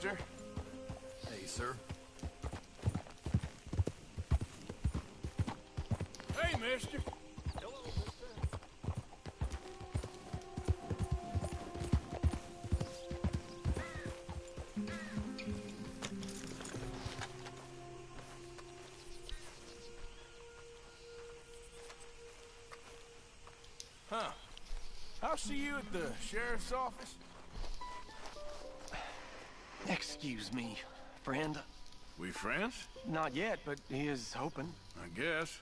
mister. Hey, sir. Hey, mister. Hello, mister. Huh. I'll see you at the sheriff's office. Excuse me, friend. We friends? Not yet, but he is hoping. I guess.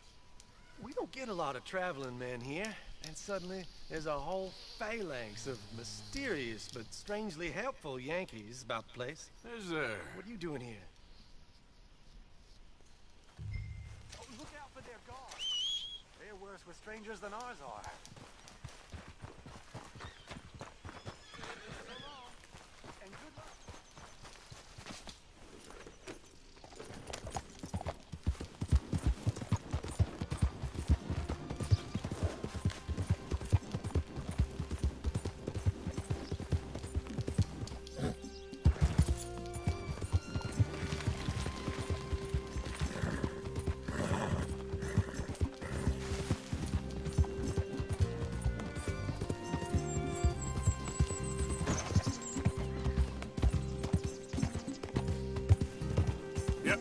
We don't get a lot of traveling men here, and suddenly there's a whole phalanx of mysterious but strangely helpful Yankees about the place. Is there? What are you doing here? Oh, look out for their guards. They're worse with strangers than ours are. And good luck. Yep.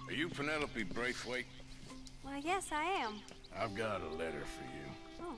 Are you Penelope Braithwaite? Why, yes, I am. I've got a letter for you. Oh.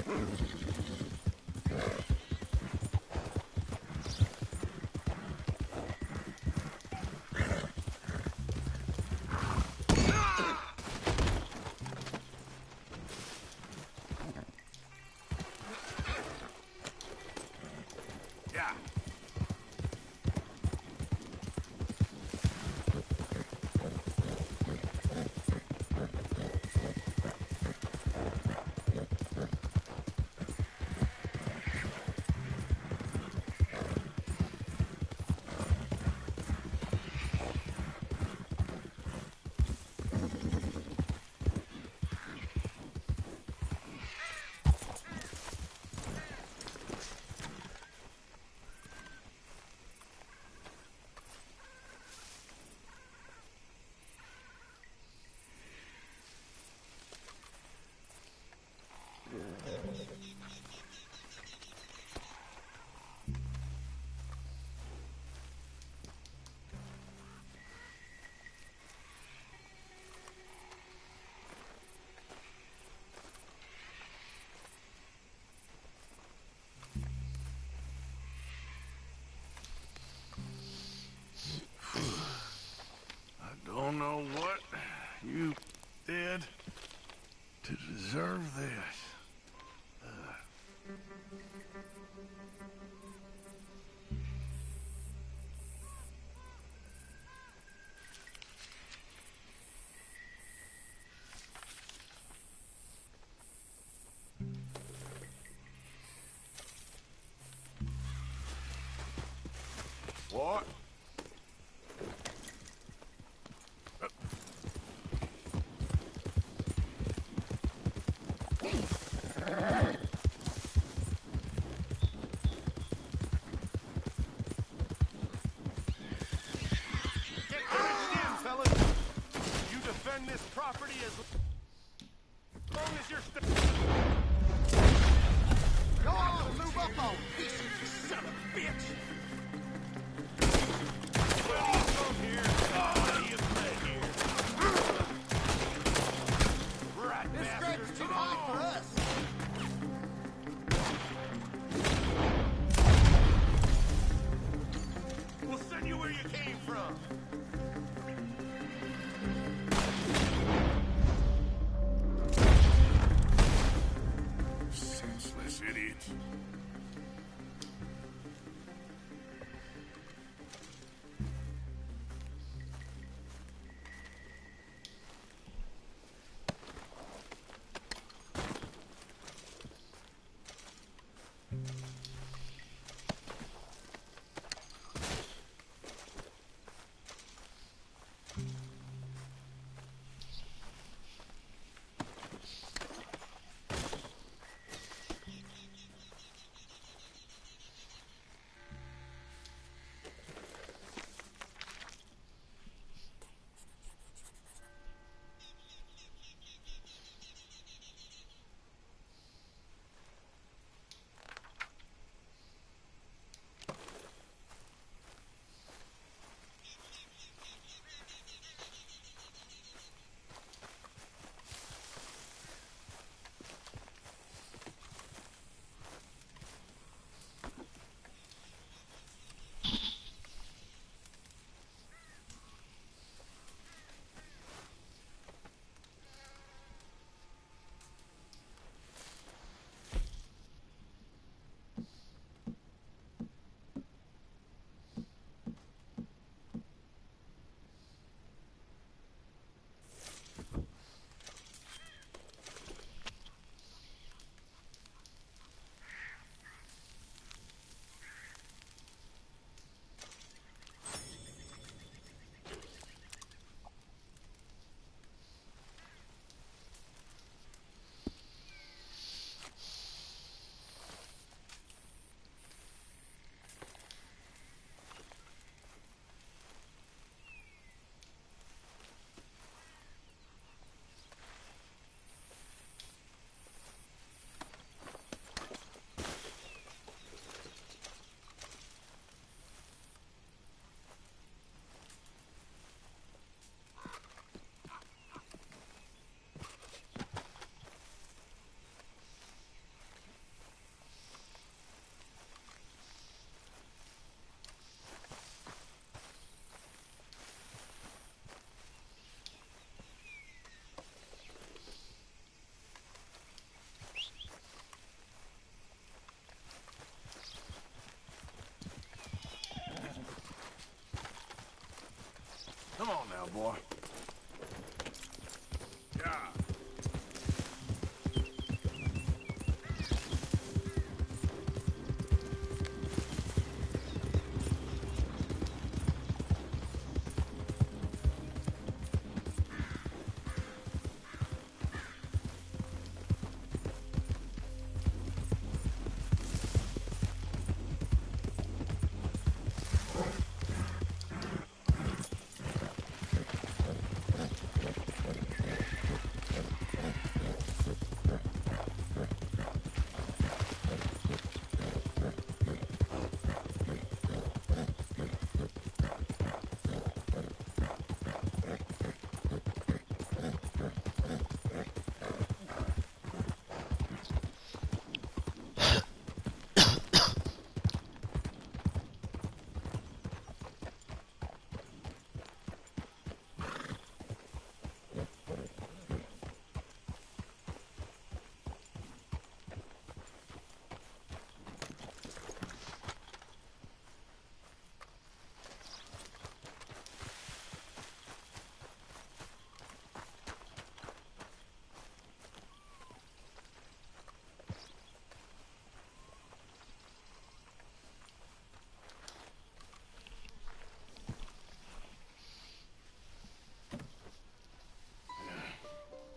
Yeah. I don't know what you did to deserve this. What? Get pitched in, fellas! You defend this property as long as you're Go on and move up on pieces, you son of a bitch! Come here. Plenty of bread here. Right, this scrape's too high for us. We'll send you where you came from. Senseless idiots.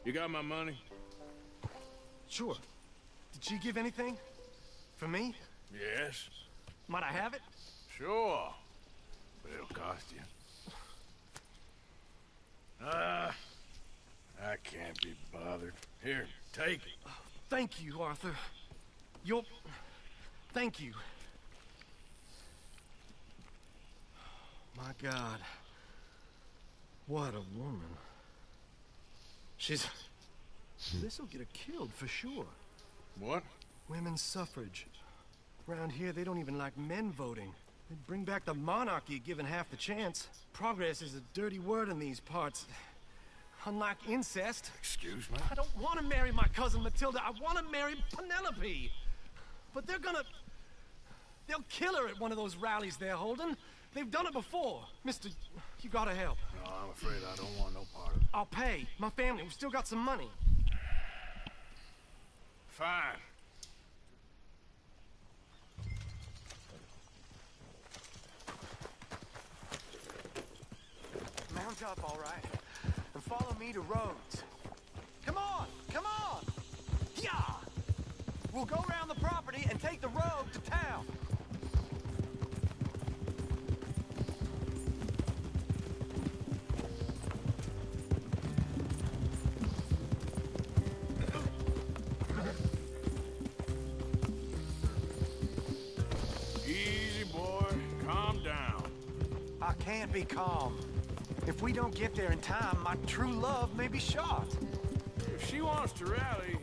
You got my money? Sure. Did she give anything? For me? Yes. Might I have it? Sure. But it'll cost you. I can't be bothered. Here, take it. Thank you, Arthur. Thank you. My God. What a woman. This'll get her killed for sure. What? Women's suffrage. Around here, they don't even like men voting. They'd bring back the monarchy given half the chance. Progress is a dirty word in these parts. Unlike incest. Excuse me? I don't want to marry my cousin Matilda. I want to marry Penelope. But they'll kill her at one of those rallies they're holding. They've done it before. Mister, you gotta help. No, I'm afraid I don't want no part of it. I'll pay. My family, we've still got some money. Fine. Mount up, all right, and follow me to Rhodes. Come on, come on! Yeah! We'll go around the property and take the road to town. Easy, boy. Calm down. I can't be calm. If we don't get there in time, my true love may be shot. If she wants to rally,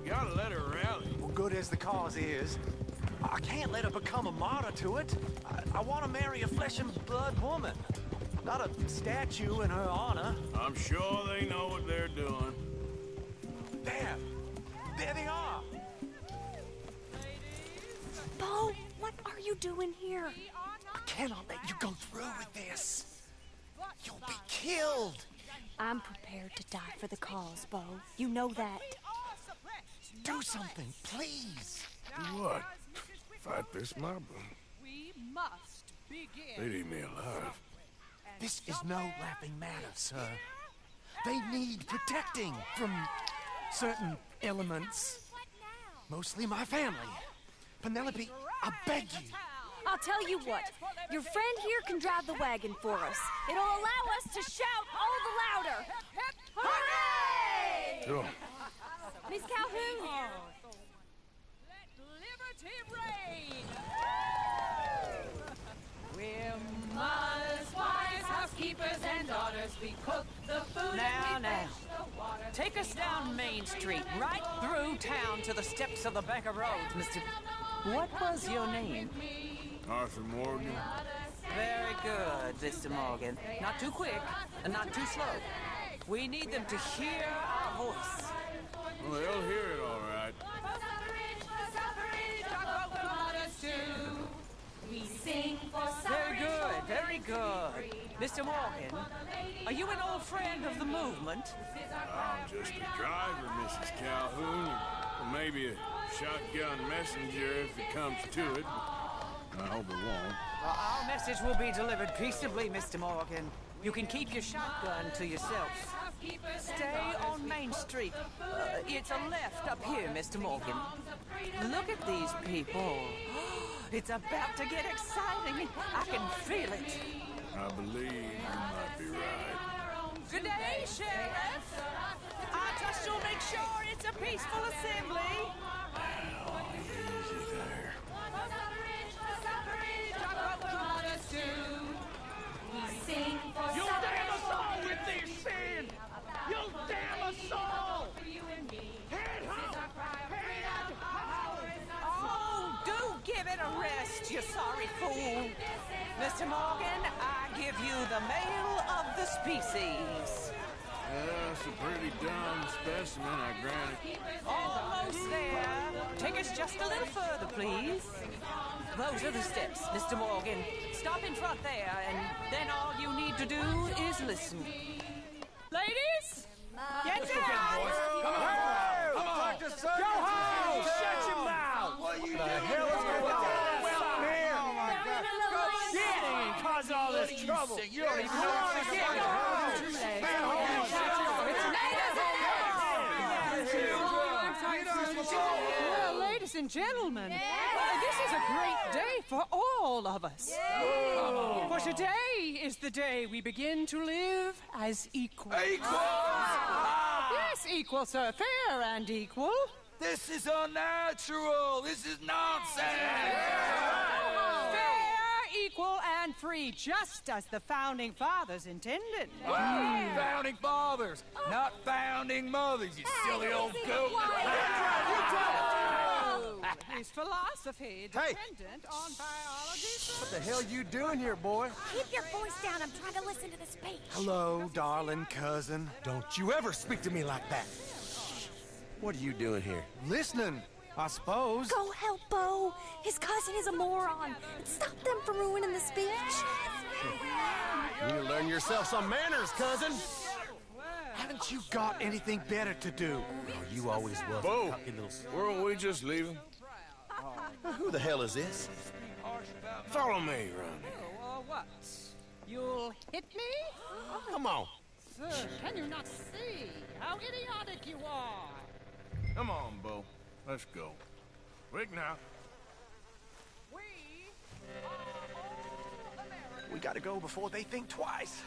you gotta let her rally. Well, good as the cause is, I can't let her become a martyr to it. I want to marry a flesh and blood woman, not a statue in her honor. I'm sure they know what they're doing. There! There they are! Bo, what are you doing here? I cannot let you go through with this. You'll be killed! I'm prepared to die for the cause, Bo. You know that. Do something, please! Do what? Fight this mob? We must begin. They'd eat me alive. This is no laughing matter, sir. They need protecting from certain elements. Mostly my family. Penelope, I beg you. I'll tell you what. Your friend here can drive the wagon for us. It'll allow us to shout all the louder. Hooray! Sure. Miss Calhoun. Let liberty reign. We're mothers, wives, housekeepers, and daughters. We cook the food and we fetch the water. Take us down Main Street, right through town to the steps of the Bank of Rhodes, Mr. What was your name? Arthur Morgan. Very good, Mr. Morgan. Not too quick, and not too slow. We need them to hear our voice. Well, they'll hear it all right. We sing for Very good, very good. Mr. Morgan, are you an old friend of the movement? I'm just a driver, Mrs. Calhoun. Or maybe a shotgun messenger if it comes to it. I hope it won't. Our message will be delivered peaceably, Mr. Morgan. You can keep your shotgun to yourself. Stay on Main Street. It's a left up here, Mr. Morgan. Look at these people. It's about to get exciting. I can feel it. I believe you might be right. Good day, Sheriff. I trust you'll make sure it's a peaceful assembly. Oh, easy there. You'll damn us all with this sin! You'll damn us all! Head home! Head home! Oh, do give it a rest, you sorry fool. Mr. Morgan, I give you the male of the species. That's a pretty dumb specimen, I grant it. Almost there. Take us just a little further, please. Those are the steps, Mr. Morgan. Stop in front there, and then all you need to do is listen. Ladies, get down! Come on! Go home! Shut your mouth! What the hell is going on? Well, here! Oh, my God. Shit! Cause all this trouble. You don't even know what you're doing. It's natives in there! and gentlemen, this is a great day for all of us. For today is the day we begin to live as equals. Yes, equal, sir. Fair and equal. This is unnatural. This is nonsense. Fair, equal, and free, just as the Founding Fathers intended. Founding fathers, not founding mothers, you silly old goat. His philosophy dependent on biology. What the hell you doing here, boy? Keep your voice down. I'm trying to listen to the speech. Hello, darling cousin. Don't you ever speak to me like that. What are you doing here? Listening, I suppose. Go help Bo. His cousin is a moron. Stop them from ruining the speech. You need to learn yourself some manners, cousin. Haven't you got anything better to do? Oh, you always was. Bo, weren't we just leaving? Who the hell is this? Follow me around here. Or what? You'll hit me? Come on. Sir, can you not see how idiotic you are? Come on, Bo. Let's go. Quick now. We gotta go before they think twice.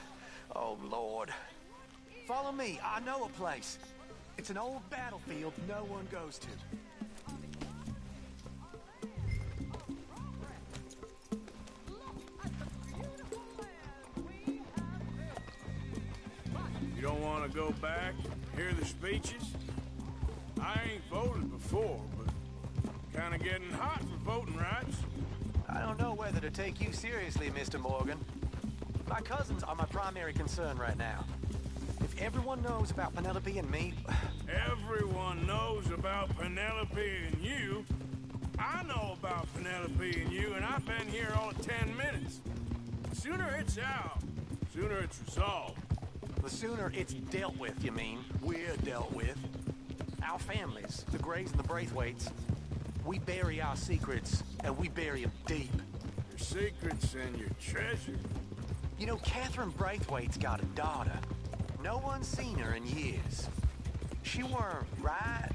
Oh, Lord. Follow me. I know a place. It's an old battlefield no one goes to. You don't want to go back, hear the speeches? I ain't voted before, but kind of getting hot for voting rights. I don't know whether to take you seriously, Mr. Morgan. My cousins are my primary concern right now. If everyone knows about Penelope and me... Everyone knows about Penelope and you. I know about Penelope and you, and I've been here all of 10 minutes. Sooner it's out, sooner it's resolved. The sooner it's dealt with, you mean, we're dealt with. Our families, the Grays and the Braithwaites, we bury our secrets, and we bury them deep. Your secrets and your treasure. You know, Catherine Braithwaite's got a daughter. No one's seen her in years. She weren't right,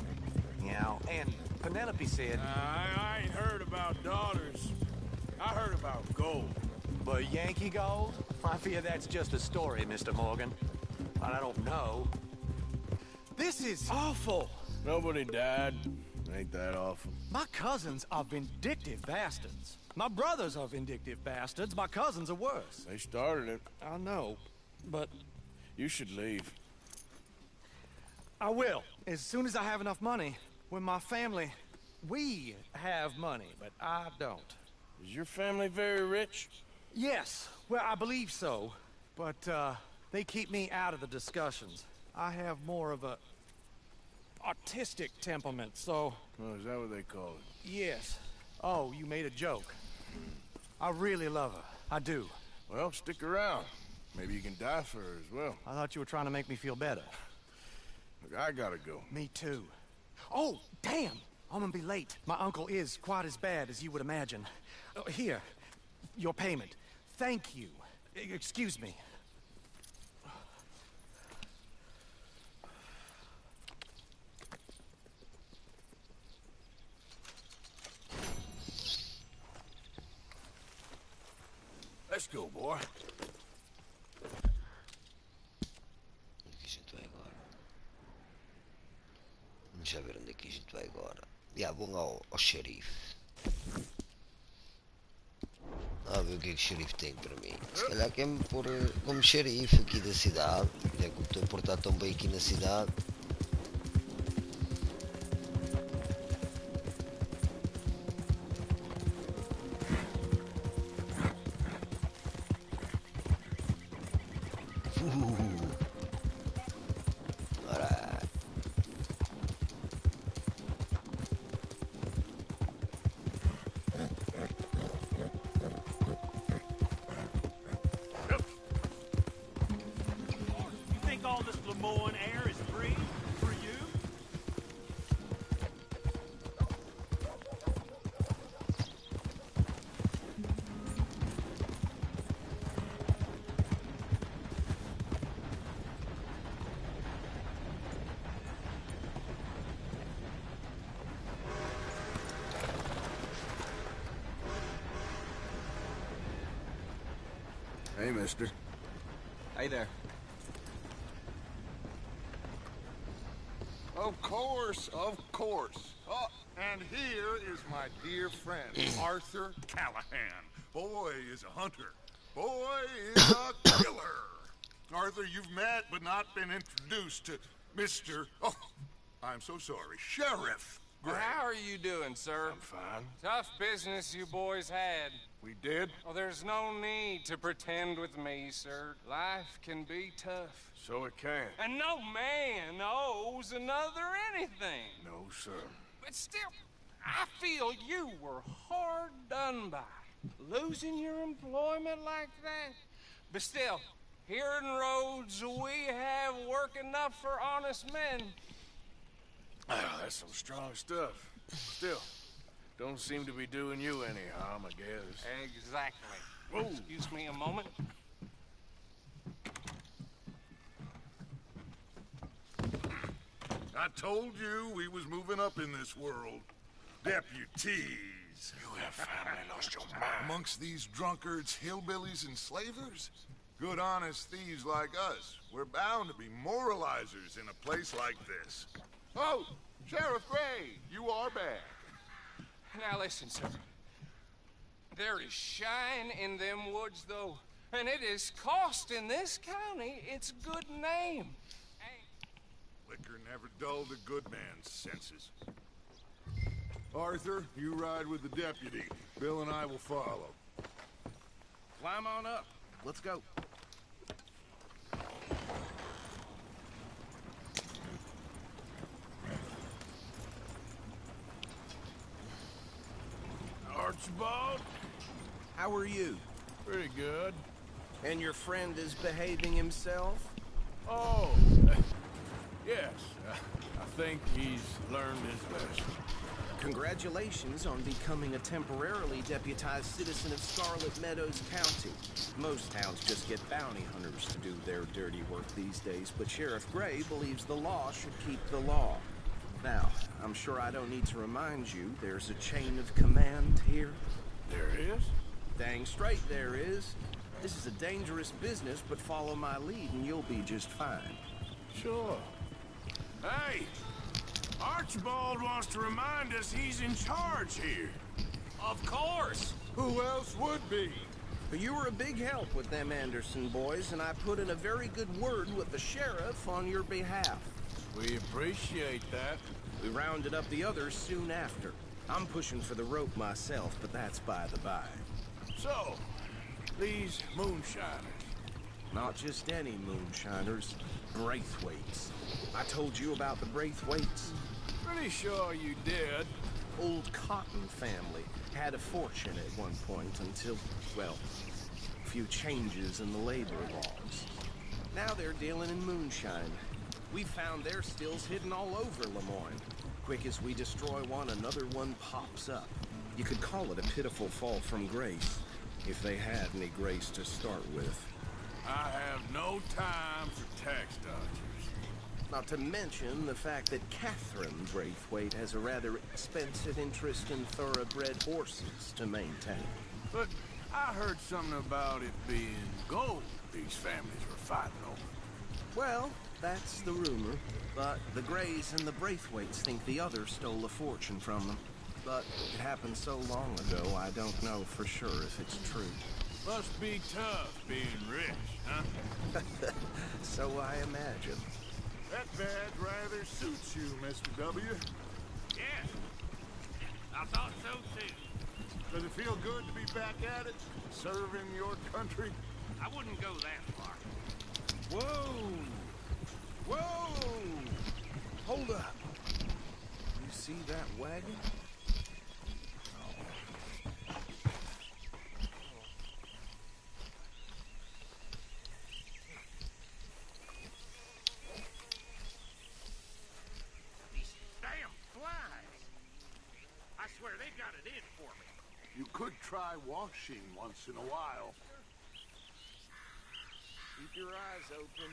you know, and Penelope said... I ain't heard about daughters. I heard about gold. But Yankee gold? I fear that's just a story, Mr. Morgan. I don't know. This is awful. Nobody died. Ain't that awful? My cousins are vindictive bastards. My brothers are vindictive bastards. My cousins are worse. They started it. I know, but... You should leave. I will, as soon as I have enough money. When my family... We have money, but I don't. Is your family very rich? Yes, well, I believe so. But, they keep me out of the discussions. I have more of a... artistic temperament, so... Oh, is that what they call it? Yes. Oh, you made a joke. I really love her. I do. Well, stick around. Maybe you can die for her as well. I thought you were trying to make me feel better. Look, I gotta go. Me too. Oh, damn! I'm gonna be late. My uncle is quite as bad as you would imagine. Here, your payment. Thank you. Excuse me. Let's go, boy. Onde que a gente vai agora? Vamos já ver onde é que a gente vai agora. Vão ao xerife. A ver o que é que o xerife tem para mim. Se calhar quer-me pôr como xerife aqui da cidade. Já que eu estou a portar tão bem aqui na cidade. Ora. You think all this Lemoyne air is free for you? Hey, mister. Hey there. Of course, of course. Oh, and here is my dear friend, Arthur Callahan. Boy is a hunter. Boy is a killer. Arthur, you've met but not been introduced to Mr. Oh, I'm so sorry, Sheriff Gray. How are you doing, sir? I'm fine. Tough business you boys had. We did? Oh, there's no need to pretend with me, sir. Life can be tough. So it can. And no man owes another anything. No, sir. But still, I feel you were hard done by. Losing your employment like that. But still, here in Rhodes, we have work enough for honest men. Ah, that's some strong stuff. Still, don't seem to be doing you any harm, I guess. Exactly. Whoa. Excuse me a moment. I told you we was moving up in this world. Deputies. You have finally lost your mind. Amongst these drunkards, hillbillies, and slavers? Good honest thieves like us. We're bound to be moralizers in a place like this. Oh, Sheriff Gray, you are back. Now listen, sir. There is shine in them woods, though. And it is costing this county its good name. Liquor never dulled a good man's senses. Arthur, you ride with the deputy. Bill and I will follow. Climb on up. Let's go. Archibald? How are you? Pretty good. And your friend is behaving himself? Oh, yes. I think he's learned his lesson. Congratulations on becoming a temporarily deputized citizen of Scarlet Meadows County. Most towns just get bounty hunters to do their dirty work these days, but Sheriff Gray believes the law should keep the law. Now, I'm sure I don't need to remind you, there's a chain of command here. There is? Dang straight there is. This is a dangerous business, but follow my lead and you'll be just fine. Sure. Hey! Archibald wants to remind us he's in charge here. Of course. Who else would be? But you were a big help with them Anderson boys, and I put in a very good word with the sheriff on your behalf. We appreciate that. We rounded up the others soon after. I'm pushing for the rope myself, but that's by the by. So, these moonshiners. Not just any moonshiners, Braithwaites. I told you about the Braithwaites. Pretty sure you did. Old Cotton family had a fortune at one point until, well, a few changes in the labor laws. Now they're dealing in moonshine. We found their stills hidden all over Lemoyne. Quick as we destroy one, another one pops up. You could call it a pitiful fall from grace, if they had any grace to start with. I have no time for tax dodgers. Not to mention the fact that Catherine Braithwaite has a rather expensive interest in thoroughbred horses to maintain. But I heard something about it being gold these families were fighting over. Well, that's the rumor. But the Grays and the Braithwaites think the other stole a fortune from them. But it happened so long ago, I don't know for sure if it's true. Must be tough being rich, huh? So I imagine. That badge rather suits you, Mr. W. Yes. I thought so too. Does it feel good to be back at it? Serving your country? I wouldn't go that far. Whoa! Whoa! Hold up. You see that wagon? Damn flies! I swear they got it in for me. You could try washing once in a while. Keep your eyes open.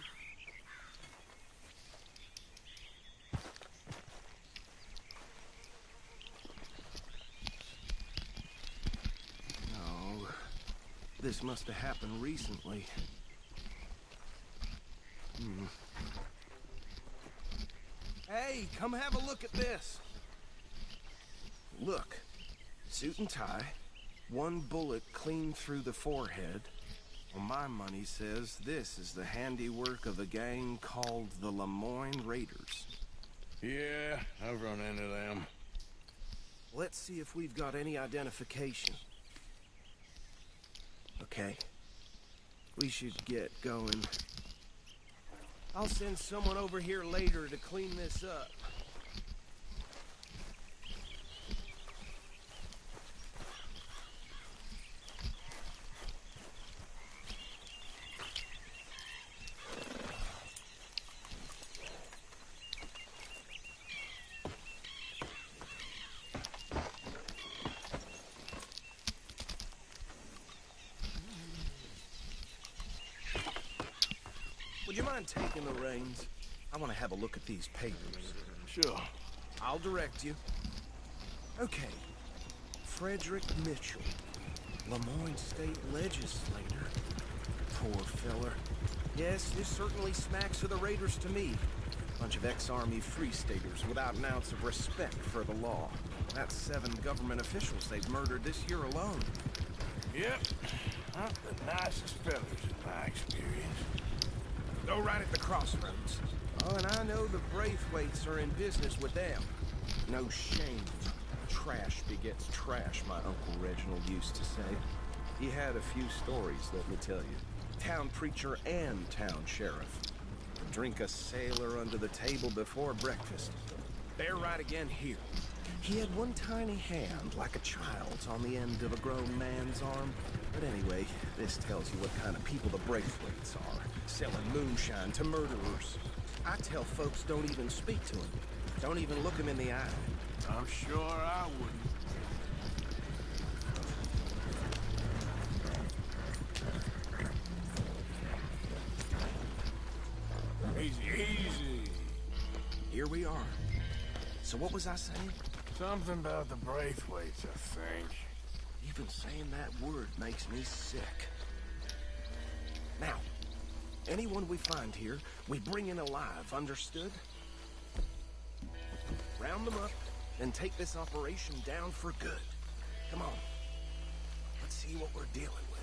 No, This must have happened recently. Hey, come have a look at this. Look, suit and tie, one bullet clean through the forehead. Well, my money says this is the handiwork of a gang called the Lemoyne Raiders. Yeah, I've run into them. Let's see if we've got any identification. Okay. We should get going. I'll send someone over here later to clean this up. Would you mind taking the reins? I want to have a look at these papers. Sure. I'll direct you. Okay. Frederick Mitchell, Lemoyne State Legislator. Poor feller. Yes, this certainly smacks of the Raiders to me. Bunch of ex-Army Free Staters without an ounce of respect for the law. That's 7 government officials they've murdered this year alone. Yep. Not the nicest fellas in my experience. Go right at the crossroads. Oh, and I know the Braithwaites are in business with them. No shame. Trash begets trash, my Uncle Reginald used to say. He had a few stories, let me tell you. Town preacher and town sheriff. Drink a sailor under the table before breakfast. They're right again here. He had one tiny hand, like a child's, on the end of a grown man's arm. But anyway, this tells you what kind of people the Braithwaites are. Selling moonshine to murderers. I tell folks don't even speak to him. Don't even look him in the eye. I'm sure I wouldn't. Easy, easy. Here we are. So what was I saying? Something about the Braithwaites, I think. Even saying that word makes me sick. Now, anyone we find here, we bring in alive, understood? Round them up, and take this operation down for good. Come on. Let's see what we're dealing with.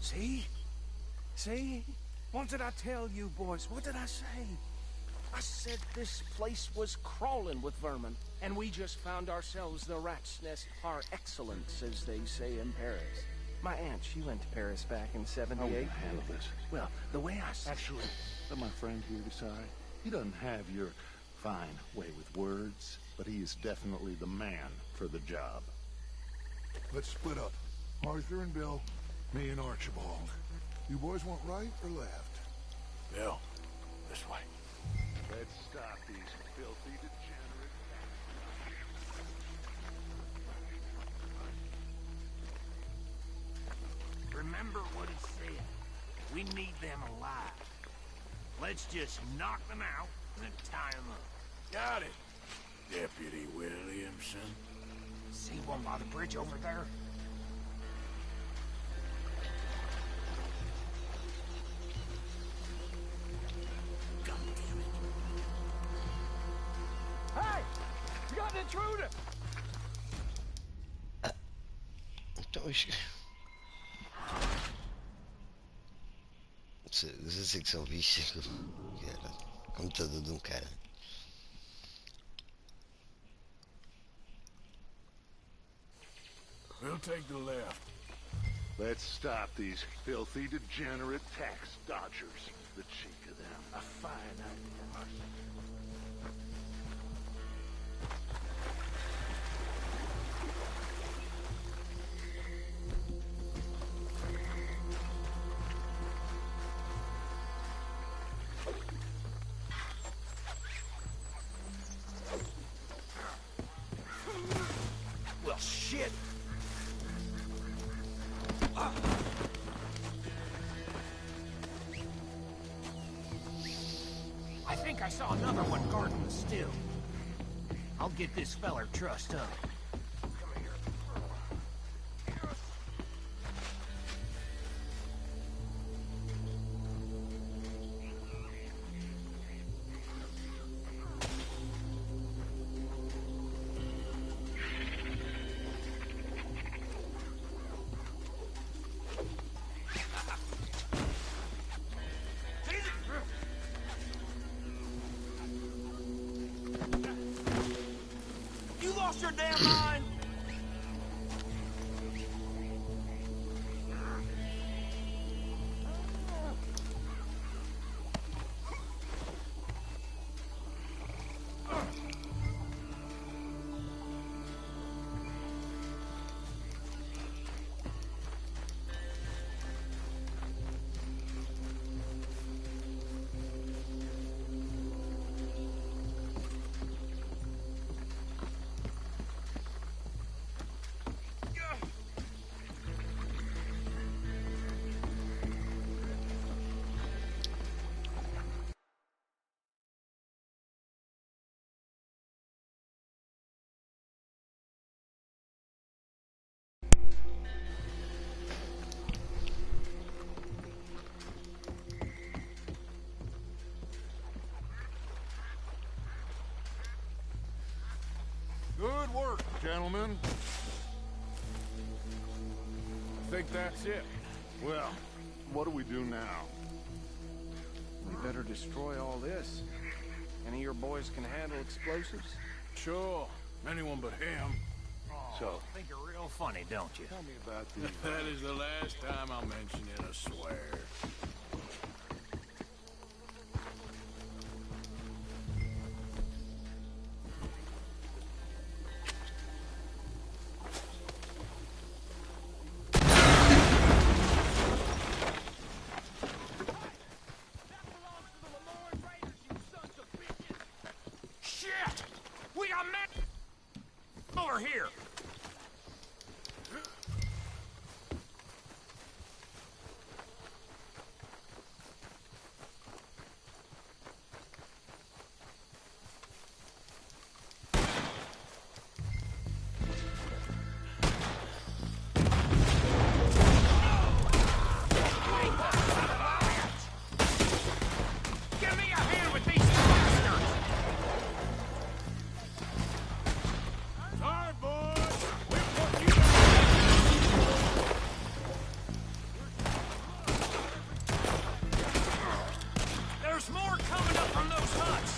See? See? What did I tell you, boys? What did I say? I said this place was crawling with vermin, and we just found ourselves the rat's nest par excellence, as they say in Paris. My aunt, she went to Paris back in '78. How will you handle this? Well, the way I... Actually, let my friend here decide. He doesn't have your fine way with words, but he is definitely the man for the job. Let's split up. Arthur and Bill, me and Archibald. You boys want right or left? Bill, this way. Let's stop these filthy degenerates. Remember what he said. We need them alive. Let's just knock them out and tie them up. Got it, Deputy Williamson. See one by the bridge over there? God damn it. Hey! You got an intruder! Então, essa secção vixe, cara, computador de cara. We'll take the left. Let's stop these filthy degenerate tax dodgers. The cheek of them. A fine idea. Well, shit! I'll get this feller trussed up. You lost your damn mind? Good work, gentlemen. I think that's it. Well, what do we do now? We better destroy all this. Any of your boys can handle explosives? Sure. Anyone but him. So, think you're real funny, don't you? Tell me about the... That is the last time I'll mention it, I swear. Shit! We got men over here! Give me a hand with these bastards! Sorry, boys. We'll put you down. There's more coming up from those huts!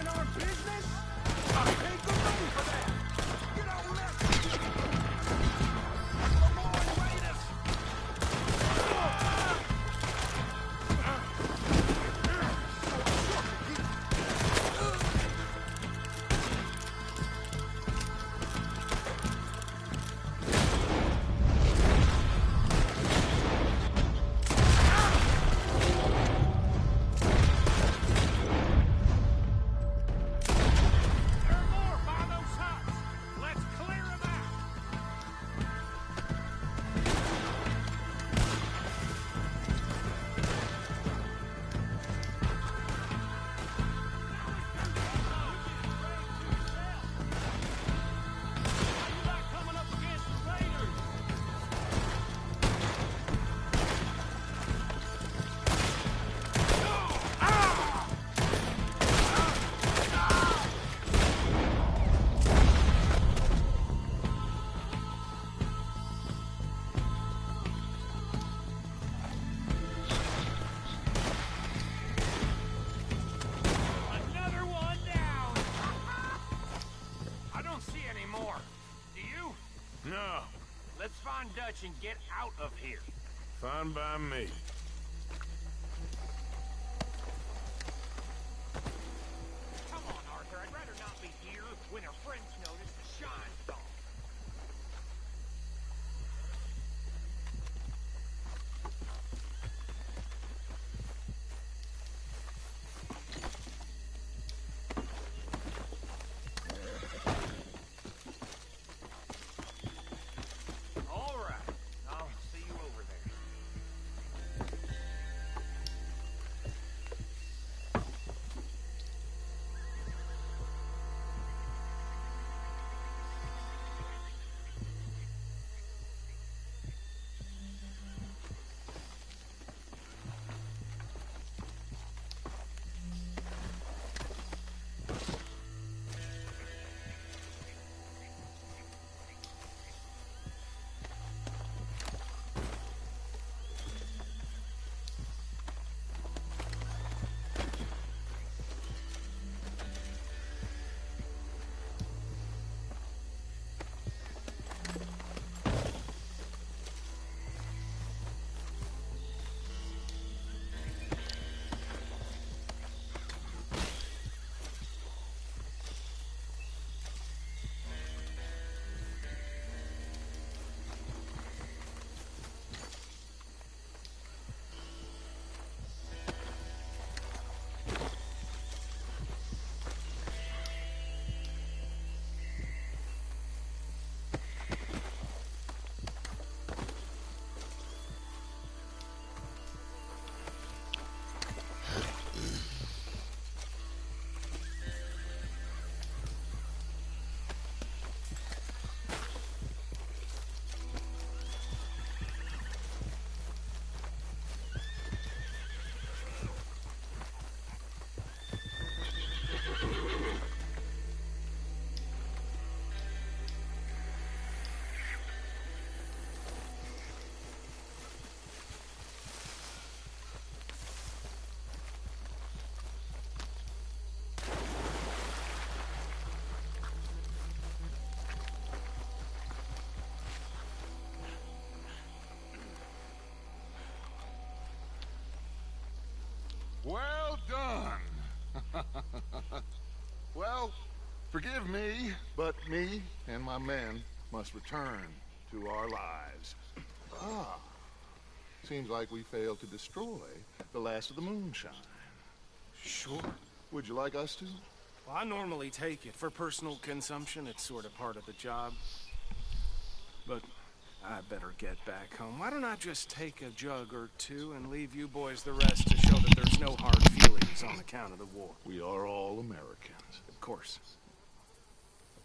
In our business? I pay good money for that. Get on left. Lemoyne Raiders. There are more by those huts! Let's clear them out! Another one down! I don't see any more. Do you? No. Let's find Dutch and get out of here. Fine by me. Come on, Arthur. I'd rather not be here when our friends notice the shine's gone. All right. I'll see you over there. Well done. Well, forgive me, but me and my men must return to our lives. Ah. Seems like we failed to destroy the last of the moonshine. Sure. Would you like us to? Well, I normally take it for personal consumption. It's sort of part of the job. But I better get back home. Why don't I just take a jug or two and leave you boys the rest to show that there's no hard feelings on account of the war? We are all Americans. Of course.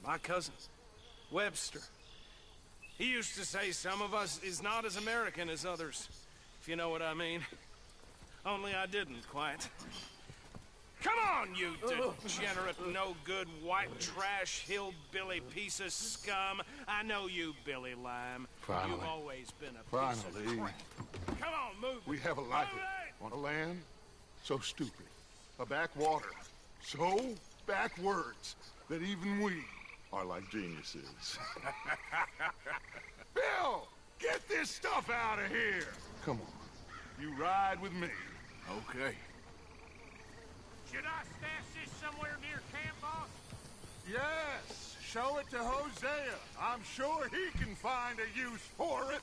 My cousin, Webster, he used to say some of us is not as American as others, if you know what I mean. Only I didn't quite. Come on, you degenerate, no-good, white trash, hillbilly piece of scum. I know you, Billy Lime. Finally. You've always been a piece of crap. Come on, move it. We have a life on a land so stupid, a backwater so backwards that even we are like geniuses. Bill, get this stuff out of here. Come on, you ride with me. Okay. Should I stash this somewhere near camp, boss? Yes, show it to Hosea. I'm sure he can find a use for it.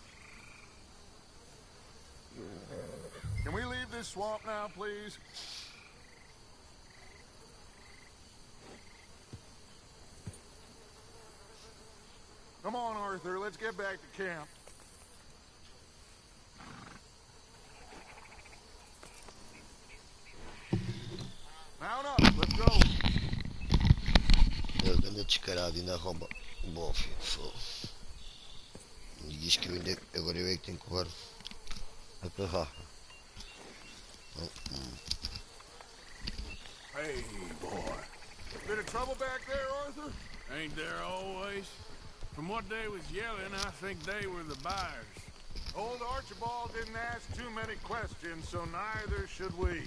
Can we leave this swamp now, please? Come on, Arthur, let's get back to camp. Mount up, let's go. Ganda çıkar din roba. Bof. Widzisz, kiedy egoryłek ten kuchar. Aha. Hey, boy. Bit of trouble back there, Arthur? Ain't there always? From what they was yelling, I think they were the buyers. Old Archibald didn't ask too many questions, so neither should we.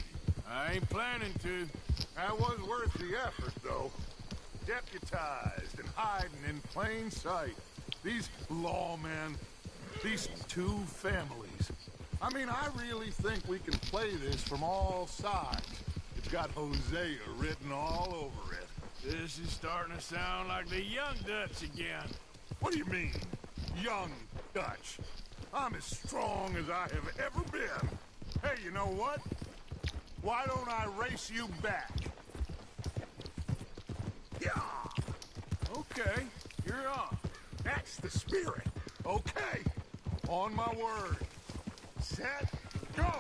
I ain't planning to. That was worth the effort, though. Deputized and hiding in plain sight. These lawmen, these two families. I mean, I really think we can play this from all sides. It's got Hosea written all over it. This is starting to sound like the Young Dutch again. What do you mean, Young Dutch? I'm as strong as I have ever been. Hey, you know what? Why don't I race you back? Yeah! Okay, you're on. That's the spirit. Okay, on my word. Set, go!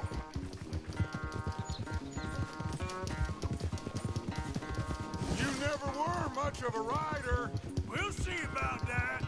You never were much of a rider. We'll see about that.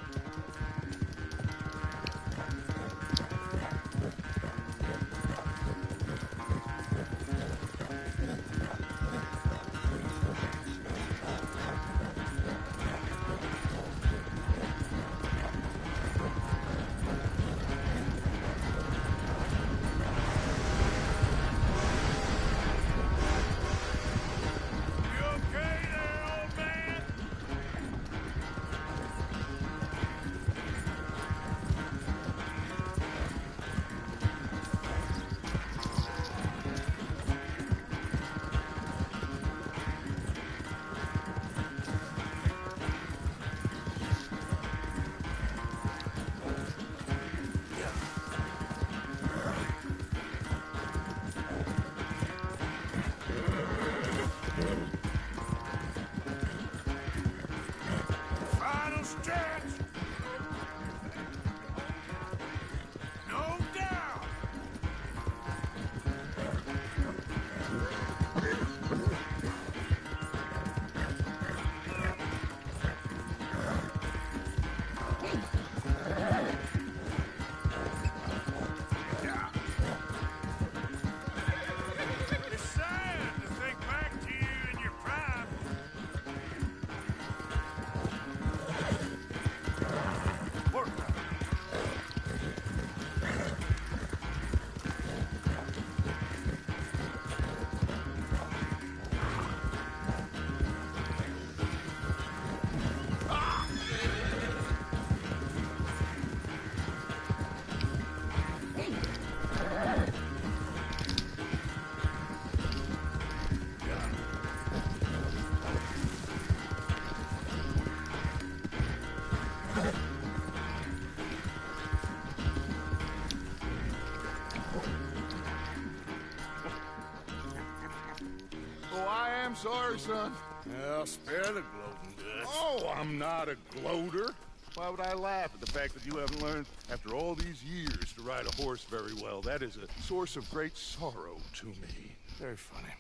sorry, son. Well, spare the gloating, Dutch. Oh, I'm not a gloater. Why would I laugh at the fact that you haven't learned, after all these years, to ride a horse very well? That is a source of great sorrow to me. Very funny.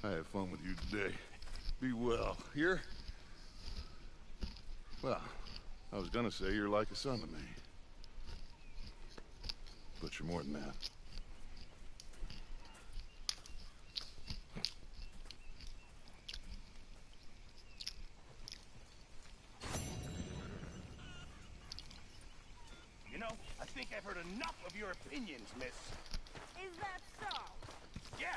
I had fun with you today. Be well. Here? Well, I was gonna say you're like a son to me. But you're more than that. You know, I think I've heard enough of your opinions, miss. Is that so? Yeah.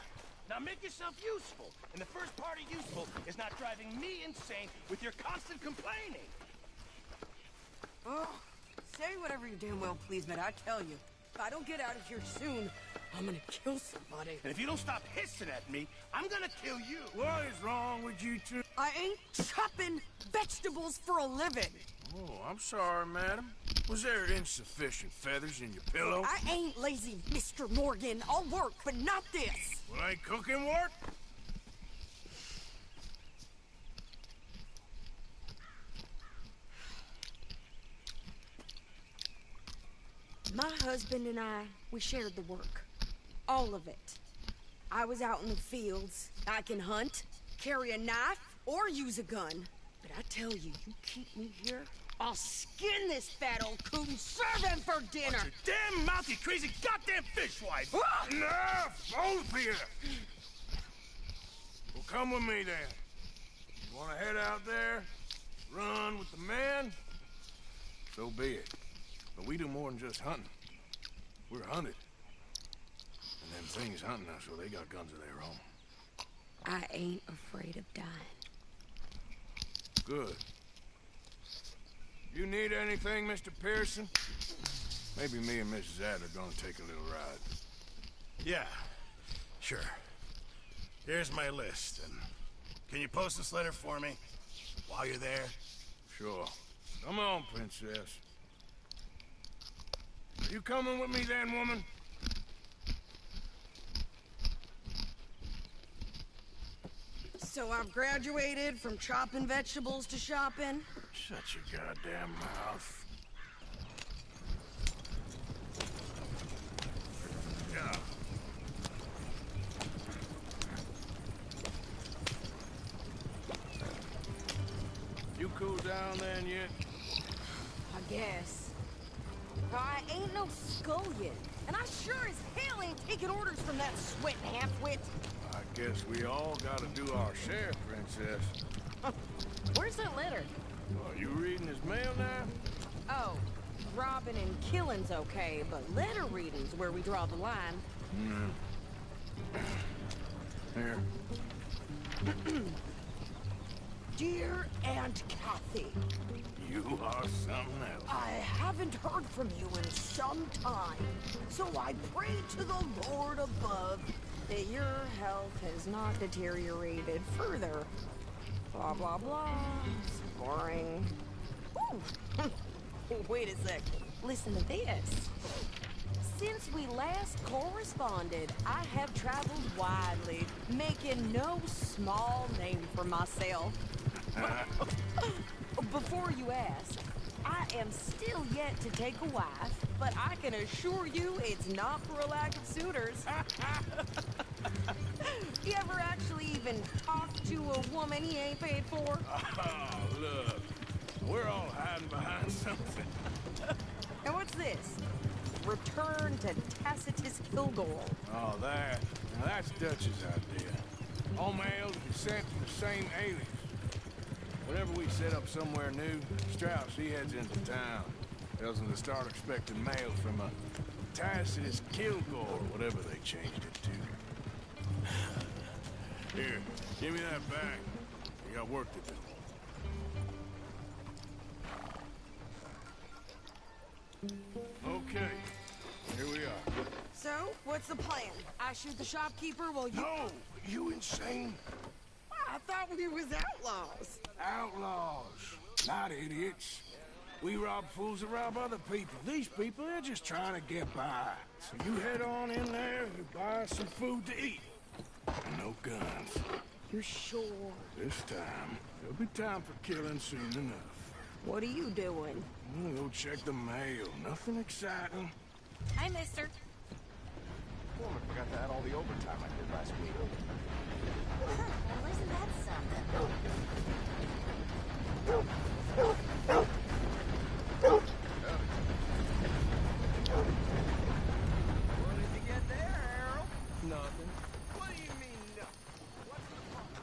Now make yourself useful. And the first part of useful is not driving me insane with your constant complaining. Oh, say whatever you damn well please, but I tell you, if I don't get out of here soon, I'm gonna kill somebody. And if you don't stop hissing at me, I'm gonna kill you. What is wrong with you two? I ain't chopping vegetables for a living. Oh, I'm sorry, madam. Was there insufficient feathers in your pillow? I ain't lazy, Mr. Morgan. I'll work, but not this. Well, ain't cooking work? My husband and I, we shared the work. All of it. I was out in the fields. I can hunt, carry a knife, or use a gun. But I tell you, you keep me here, I'll skin this fat old coot and serve him for dinner. Watch your damn mouth, you crazy goddamn fishwife! Enough! Both of you! Well, come with me then. You want to head out there, run with the men? So be it. But we do more than just hunting. We're hunted. And them things hunting us, so they got guns of their own. I ain't afraid of dying. Good. You need anything, Mr. Pearson? Maybe me and Mrs. Adler are gonna take a little ride. Yeah, sure. Here's my list, and can you post this letter for me while you're there? Sure. Come on, princess. Are you coming with me then, woman? So I've graduated from chopping vegetables to shopping? Shut your goddamn mouth. Yeah. You cool down then yet? I guess. I ain't no scullion, and I sure as hell ain't taking orders from that sweating half-wit. I guess we all gotta do our share, princess. Where's that letter? Are you reading his mail now? Oh, robbing and killing's okay, but letter reading's where we draw the line. Here. Dear Aunt Kathy, You are something else. I haven't heard from you in some time, so I pray to the Lord above that your health has not deteriorated further. Blah, blah, blah. It's boring. Ooh. Wait a sec. Listen to this. Since we last corresponded, I have traveled widely, making no small name for myself. Before you ask, I am still yet to take a wife, but I can assure you it's not for a lack of suitors. You ever actually even talked to a woman he ain't paid for? Oh, look. We're all hiding behind something. And what's this? Return to Tacitus Kilgore. Oh, that. Now, that's Dutch's idea. All mails be sent to the same alias. Whenever we set up somewhere new, Strauss, he heads into town. Tells them to start expecting mail from a Tacitus Kilgore, or whatever they changed it to. Here, give me that back. We got work to do. Okay, here we are. So, what's the plan? I shoot the shopkeeper while you... No! You insane? I thought we was outlaws. Outlaws, not idiots. We rob fools that rob other people. These people, they're just trying to get by. So you head on in there, you buy some food to eat. No guns. You sure? This time, there'll be time for killing soon enough. What are you doing? I'm gonna go check the mail. Nothing exciting. Hi, mister. Woman forgot to add all the overtime I did last week. Well, isn't that something? What did you get there, Harold? Nothing. What do you mean, no? What's the problem?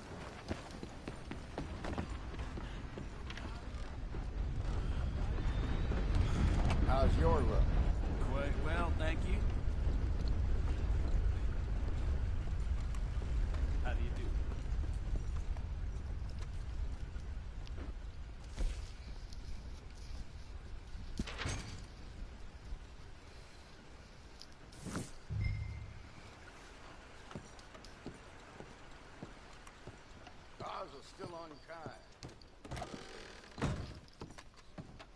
How's your luck? Quite well, thank you. How do you do? Cars are still unkind.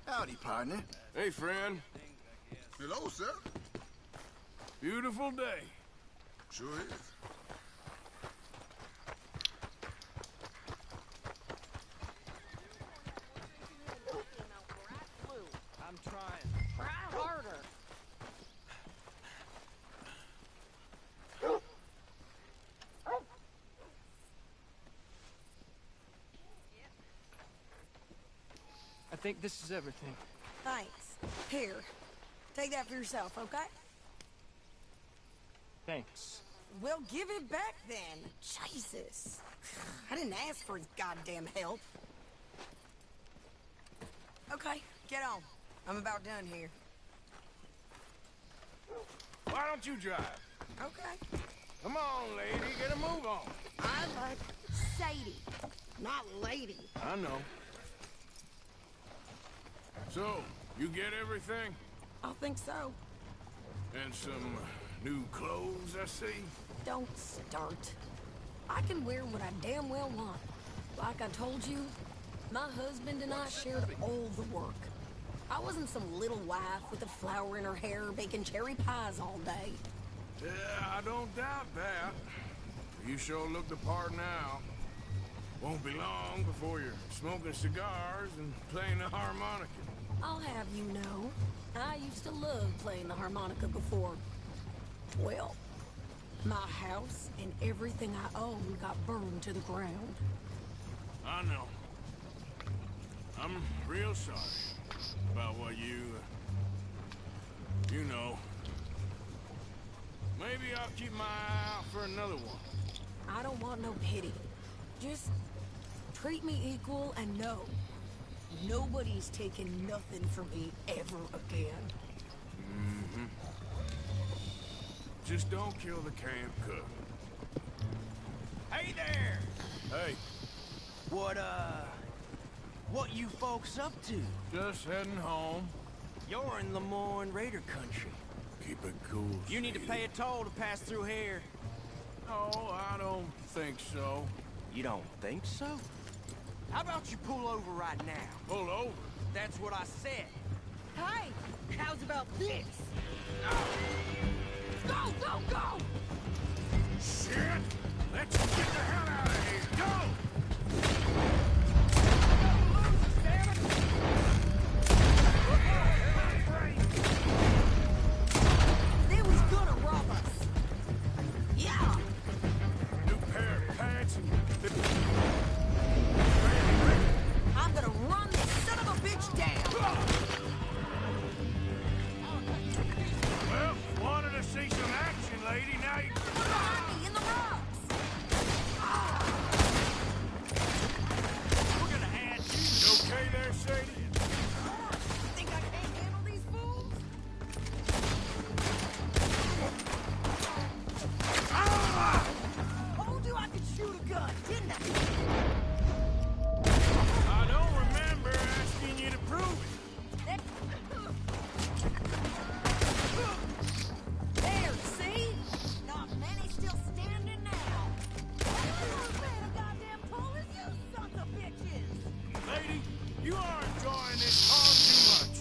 Howdy, partner. Hey, friend. Hello, sir. Beautiful day. Sure is. I'm trying. Try harder. I think this is everything. Thanks. Here. Take that for yourself, okay? Thanks. Well, give it back then. Jesus. I didn't ask for his goddamn help. Okay, get on. I'm about done here. Why don't you drive? Okay. Come on, lady. Get a move on. I like Sadie, not lady. I know. So, you get everything? I think so. And some new clothes, I see? Don't start. I can wear what I damn well want. Like I told you, my husband and I shared all the work. I wasn't some little wife with a flower in her hair baking cherry pies all day. Yeah, I don't doubt that. You sure look the part now. Won't be long before you're smoking cigars and playing the harmonica. I'll have you know, I used to love playing the harmonica before. Well, my house and everything I owned got burned to the ground. I know. I'm real sorry about what you know. Maybe I'll keep my eye out for another one. I don't want no pity. Just treat me equal and know nobody's taking nothing from me ever again. Mm-hmm. Just don't kill the camp cook. Hey there! Hey, What you folks up to? just heading home. You're in Lemoyne Raider country. Keep it cool. You need to pay a toll to pass through here. No, I don't think so. You don't think so? How about you pull over right now? Pull over? That's what I said. Hey, how's about this? Go, go, go! Shit! Let's get the hell out of here! Go! They was gonna rob us. Yeah! New pair of pants and... I'm gonna run this son of a bitch down! Well, wanted to see some action, lady. Now you... Behind me in the rocks! We're gonna add you. Okay there, Sadie? Think I can't handle these fools? Told you I could shoot a gun, didn't I? I don't remember asking you to prove it. There, see? Not many still standing now. Man, a goddamn toll as you sons of bitches! Lady, you are enjoying this far too much.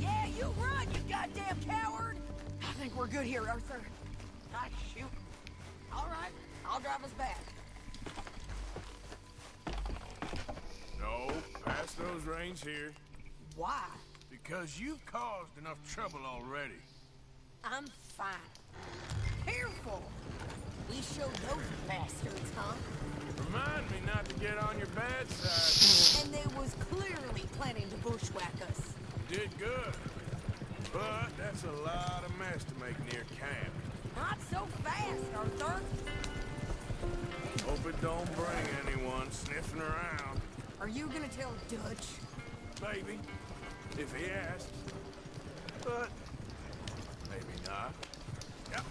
Yeah, you run, you goddamn coward! I think we're good here, Arthur. I shoot. I'll I'll drive us back. No, pass those reins here. Why? Because you've caused enough trouble already. I'm fine. Careful! We showed those bastards, huh? Remind me not to get on your bad side. And they was clearly planning to bushwhack us. Did good. But that's a lot of mess to make near camp. Not so fast, Arthur. Hope it don't bring anyone sniffing around. Are you gonna tell Dutch? Maybe, if he asks. But maybe not. Yep.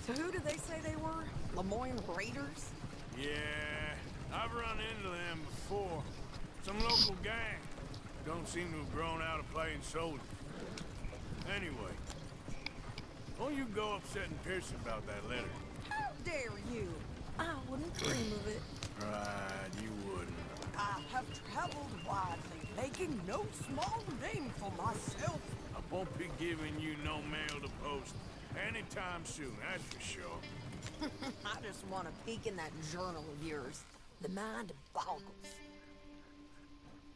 So who did they say they were? Lemoyne Raiders? Yeah, I've run into them before. Some local gang. Don't seem to have grown out of playing soldiers. Anyway, won't you go upsetting Pearson about that letter? How dare you? I wouldn't dream of it. Right, you wouldn't. I have traveled widely, making no small name for myself. I won't be giving you no mail to post anytime soon, that's for sure. I just want to peek in that journal of yours. The mind boggles.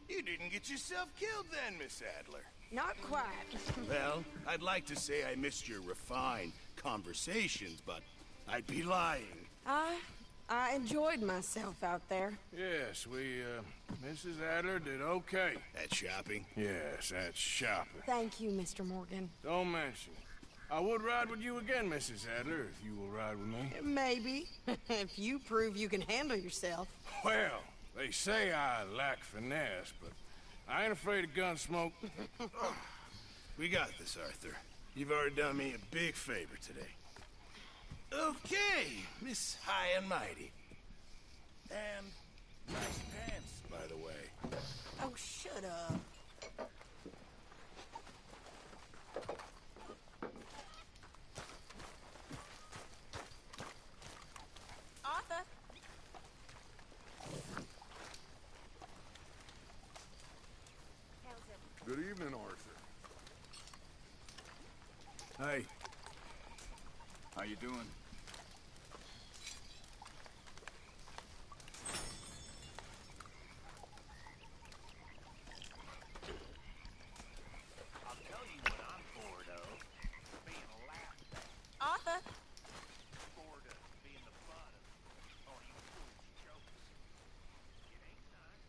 You didn't get yourself killed then, Miss Adler. Not quite. Well, I'd like to say I missed your refined conversations, but I'd be lying. I enjoyed myself out there. Yes, Mrs. Adler did okay. At shopping? Yes, that's shopping. Thank you, Mr. Morgan. Don't mention it. I would ride with you again, Mrs. Adler, if you will ride with me. Maybe. If you prove you can handle yourself. Well, they say I lack finesse, but I ain't afraid of gun smoke. We got this, Arthur. You've already done me a big favor today. Okay, Miss High and Mighty. And nice pants, by the way. Oh, shut up. Arthur? Good evening, Arthur. Hey. How you doing? I'll tell you what I'm bored of. Being laughed at. Arthur? Bored of being the butt of all you fools' jokes. It ain't nice.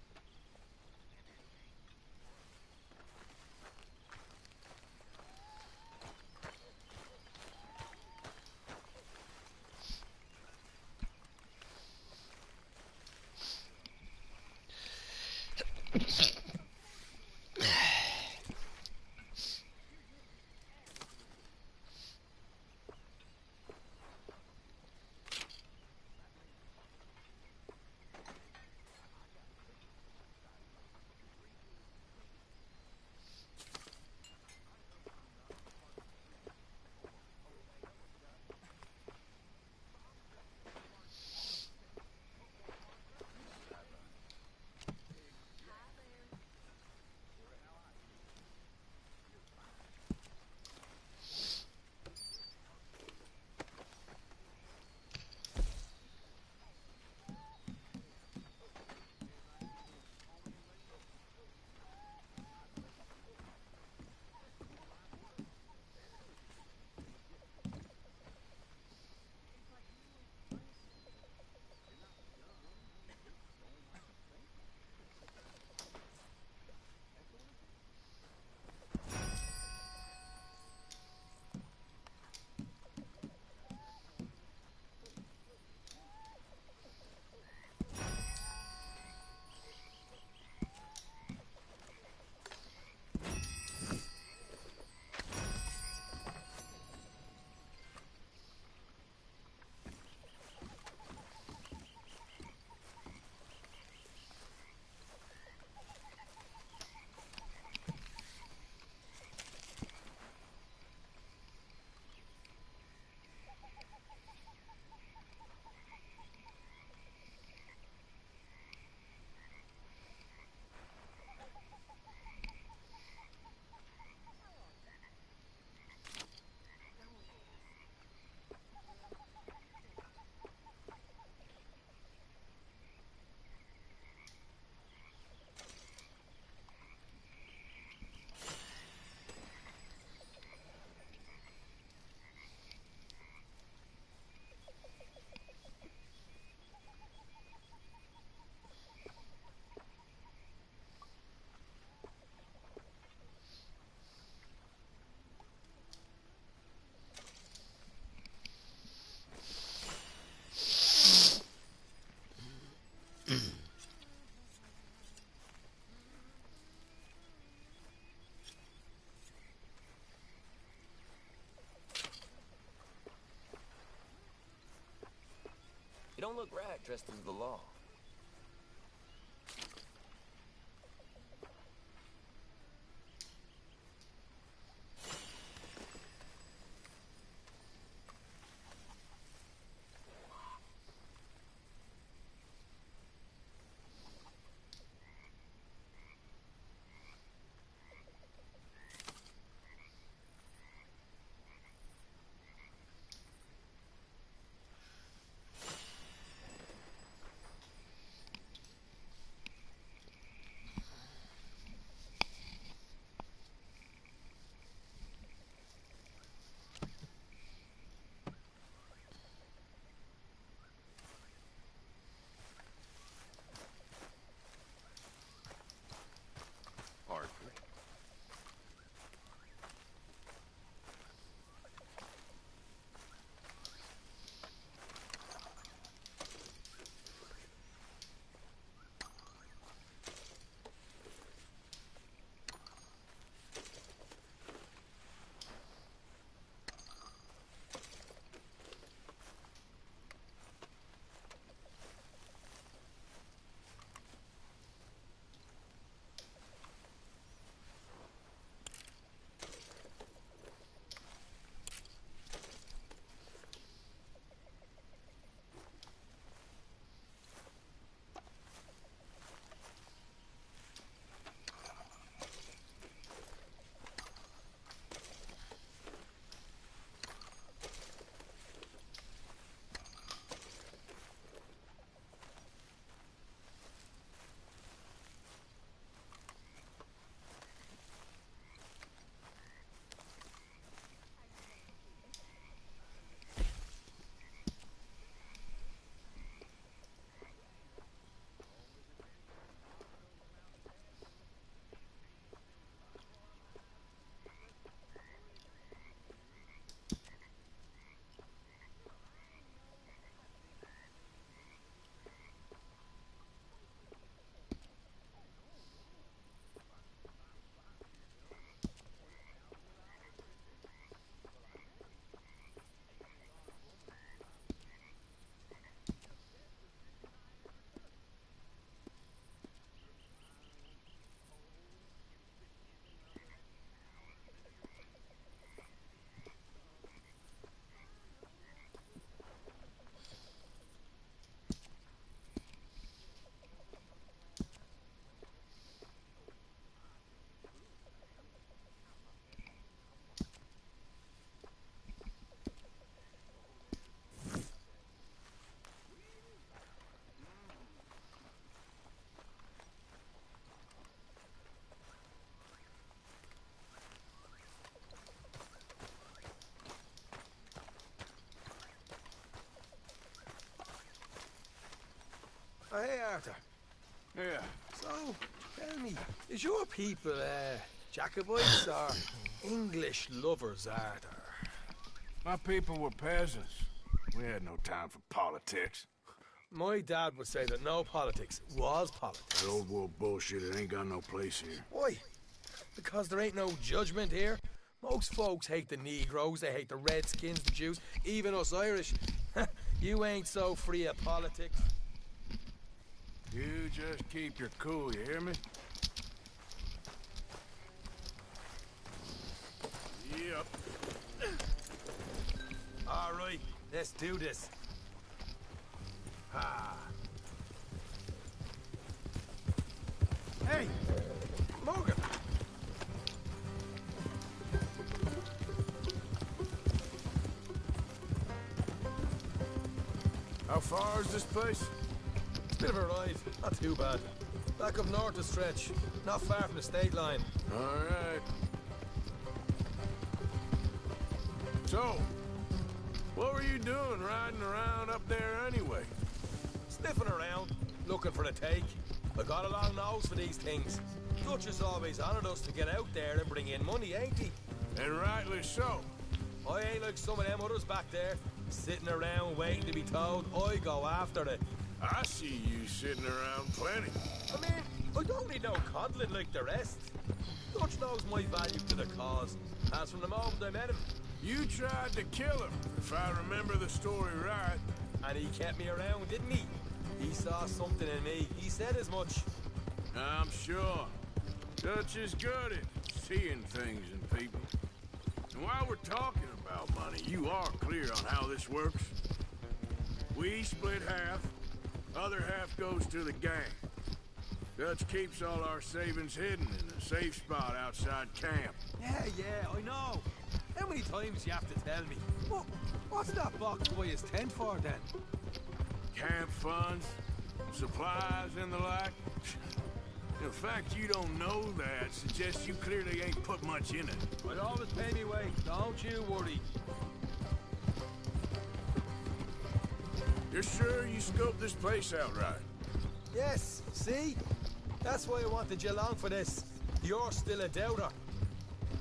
You don't look right dressed as the law. Oh, hey, Arthur. Yeah. So, tell me, is your people, Jacobites or English lovers, Arthur? My people were peasants. We had no time for politics. My dad would say that no politics was politics. That old world bullshit, it ain't got no place here. Why? Because there ain't no judgment here. Most folks hate the Negroes, they hate the Redskins, the Jews, even us Irish. You ain't so free of politics. You just keep your cool, you hear me? Yep. All right, let's do this. Ha! Hey, Morgan! How far is this place? It's a bit of a ride, not too bad. Back up north a stretch, not far from the state line. All right. So, what were you doing riding around up there anyway? Sniffing around, looking for a take. I got a long nose for these things. Dutch has always honoured us to get out there and bring in money, ain't he? And rightly so. I ain't like some of them others back there, sitting around waiting to be told. I go after it. I see you sitting around plenty. I mean, I don't need no coddling like the rest. Dutch knows my value to the cause. As from the moment I met him. You tried to kill him, if I remember the story right. And he kept me around, didn't he? He saw something in me. He said as much. I'm sure. Dutch is good at seeing things in people. And while we're talking about money, you are clear on how this works? We split half, other half goes to the gang. Dutch keeps all our savings hidden in a safe spot outside camp. Yeah, I know. How many times do you have to tell me? What's that box by his tent for, then? Camp funds, supplies, and the like. The fact you don't know that suggests you clearly ain't put much in it. I'll always pay me way, don't you worry. You're sure you scoped this place out right? Yes, see? That's why I wanted you along for this. You're still a doubter.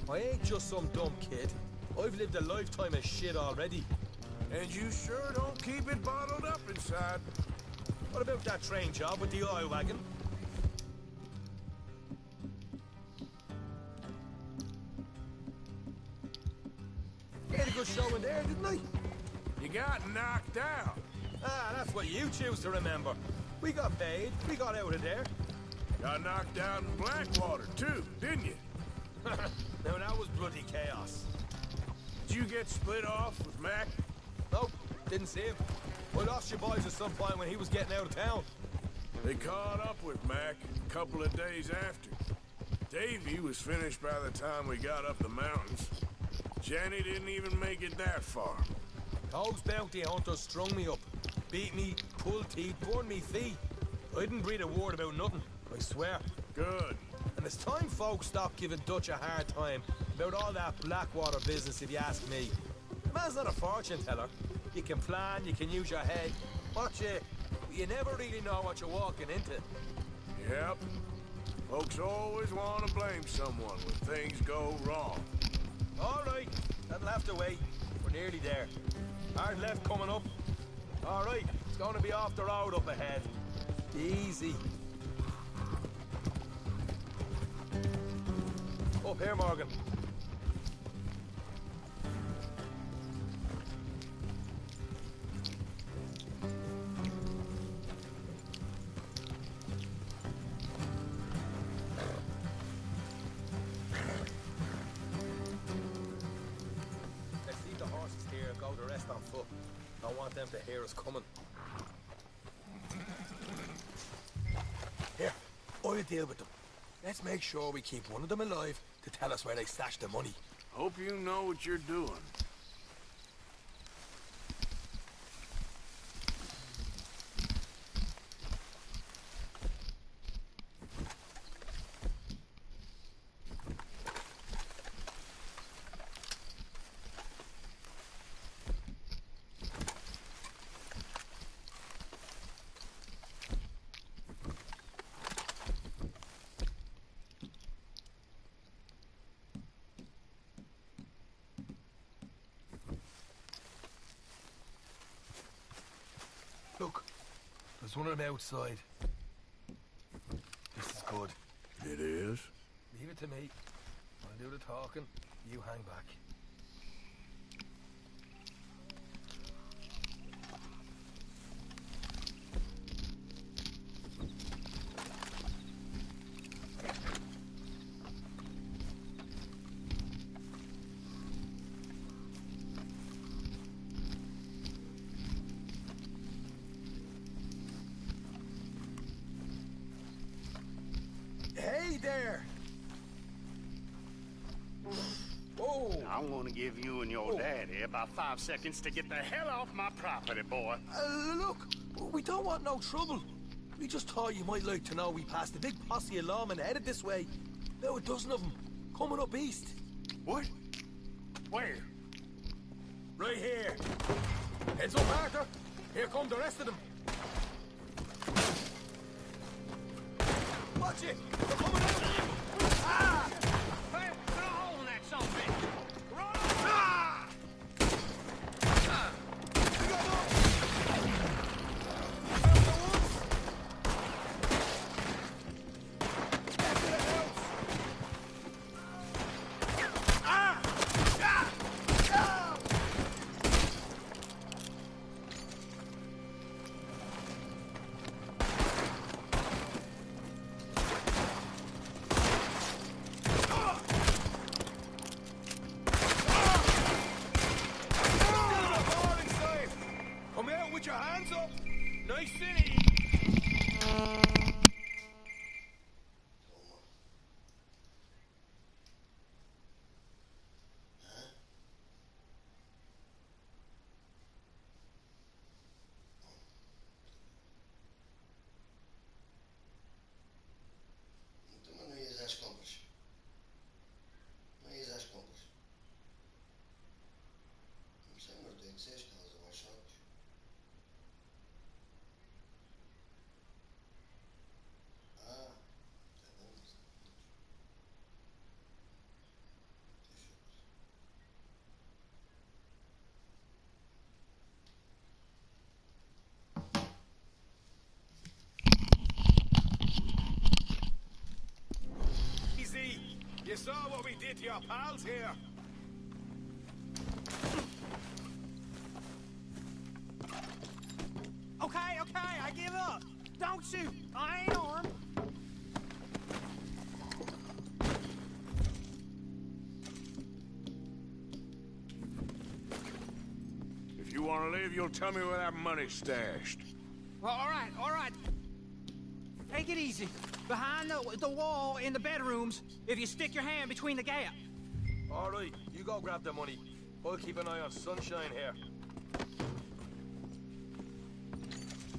I ain't just some dumb kid. I've lived a lifetime of shit already. And you sure don't keep it bottled up inside. What about that train job with the oil wagon? Made a good showing there, didn't I? You got knocked out. Ah, that's what you choose to remember. We got paid. We got out of there. Got knocked out in Blackwater, too, didn't you? Now, that was bloody chaos. Did you get split off with Mac? Nope, didn't see him. I lost your boys at some point when he was getting out of town. They caught up with Mac a couple of days after. Davy was finished by the time we got up the mountains. Jenny didn't even make it that far. Those bounty hunters strung me up. Beat me, pulled teeth, burned me feet. I didn't breathe a word about nothing, I swear. Good. And it's time folks stopped giving Dutch a hard time about all that Blackwater business, if you ask me. The man's not a fortune teller. You can plan, you can use your head. Watch it. You never really know what you're walking into. Yep. Folks always want to blame someone when things go wrong. All right, that'll have to wait. We're nearly there. Hard left coming up. All right, it's going to be off the road up ahead. Easy. Up here, Morgan. Let's leave the horses here and go the rest on foot. I want them to hear us coming. Here, I'll deal with them. Let's make sure we keep one of them alive to tell us where they stashed the money. Hope you know what you're doing. Look, there's one of them outside. This is good. It is? Leave it to me. I'll do the talking. You hang back. Hey there! Whoa! I'm gonna give you and your daddy about 5 seconds to get the hell off my property, boy. Look, we don't want no trouble. We just thought you might like to know we passed a big posse of lawmen headed this way. Now a dozen of them, coming up east. What? Where? Right here. Heads up, Arthur. Here come the rest of them. Watch it! They're coming out! Ah! Hey, throw a hole in that son of a bitch! Run! Ah! We got one! Found the woods! Back to the house! Ah! Ah! Ah! city. Então, não ias às compras. Não ias às compras. Não sei, mas tem que ser, estavas a baixar. Ah, tá bom. Easy. You saw what we did to your pals here. Okay, I give up. Don't shoot. I ain't armed. If you want to leave, you'll tell me where that money's stashed. Well, all right. Take it easy. Behind the wall in the bedrooms, if you stick your hand between the gap. All right, you go grab the money. I'll keep an eye on Sunshine here.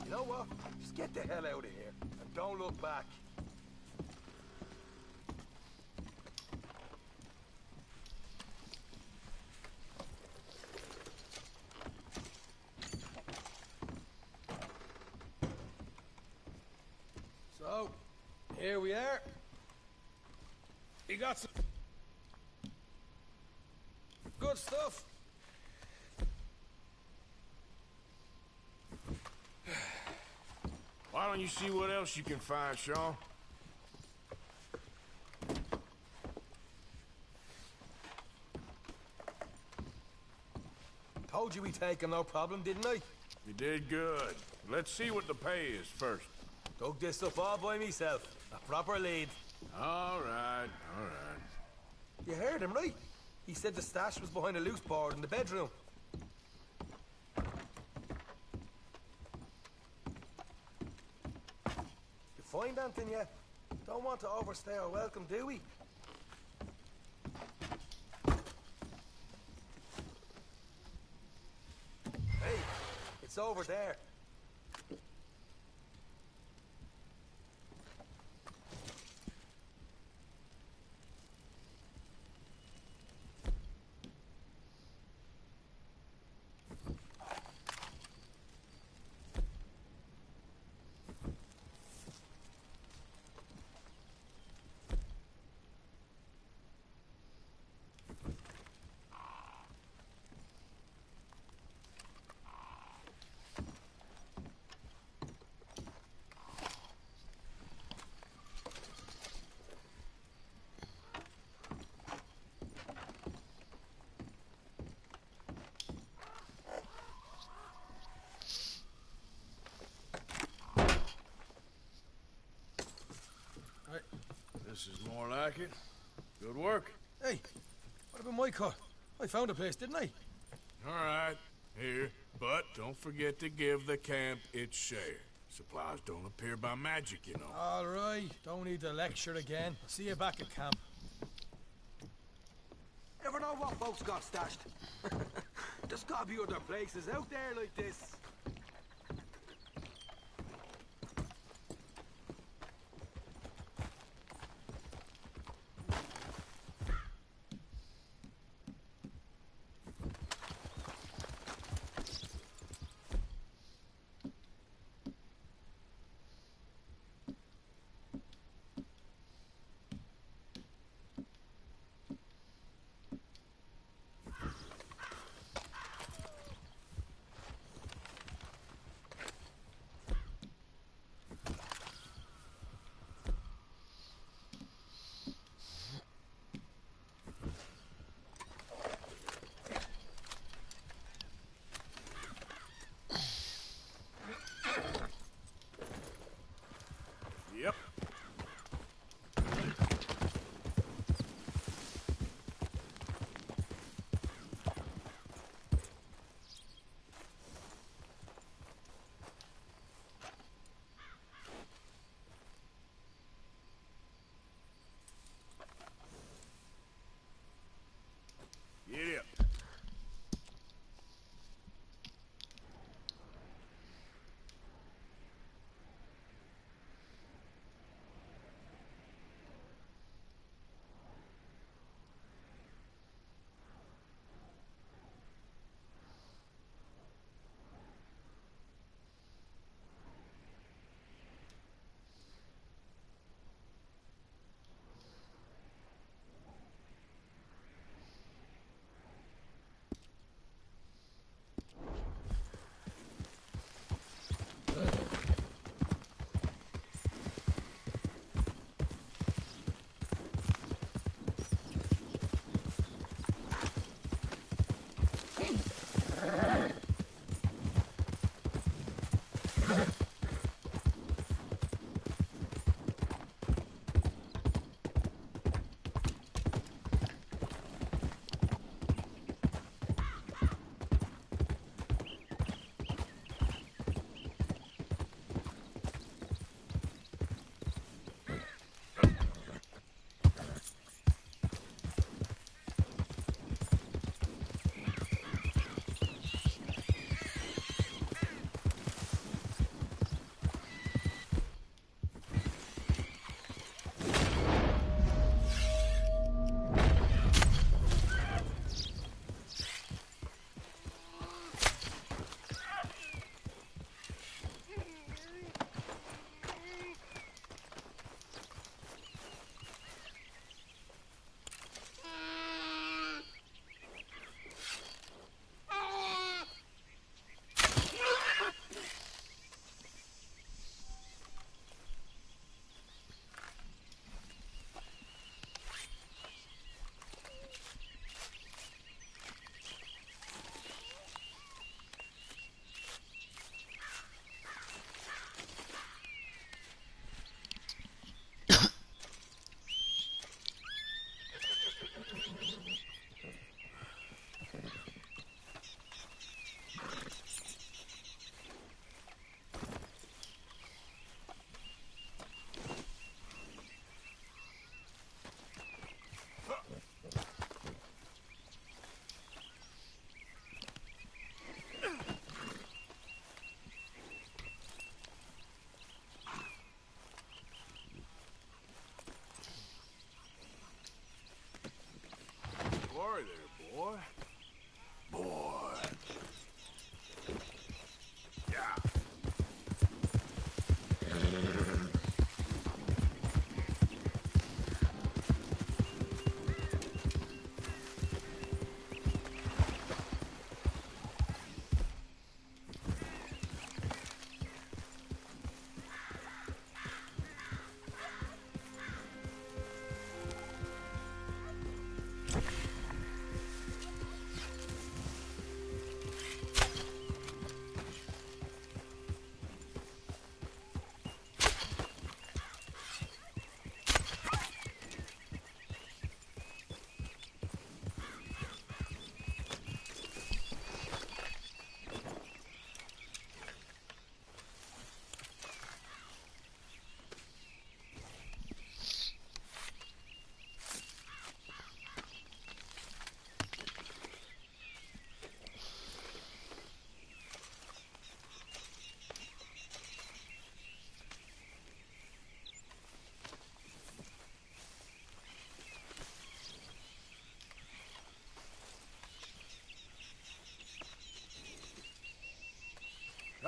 You know what? Just get the hell out of here and don't look back. So, here we are. You got some good stuff. Why don't you see what else you can find, Shaw? Told you we'd take him, no problem, didn't I? You did good. Let's see what the pay is first. Dug this up all by myself. A proper lead. All right. You heard him, right? He said the stash was behind a loose board in the bedroom. You find anything yet? Don't want to overstay our welcome, do we? Hey, it's over there. This is more like it. Good work. Hey, what about my car? I found a place, didn't I? All right, here. But don't forget to give the camp its share. Supplies don't appear by magic, you know. All right, don't need to lecture again. See you back at camp. Ever know what folks got stashed? There's gotta be other places out there like this.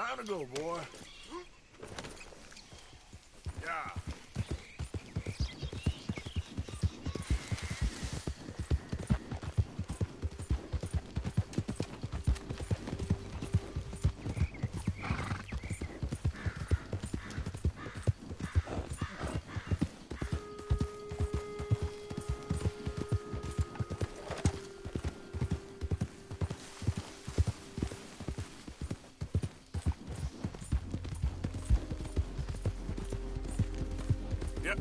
Time to go, boy. Yeah. Yep.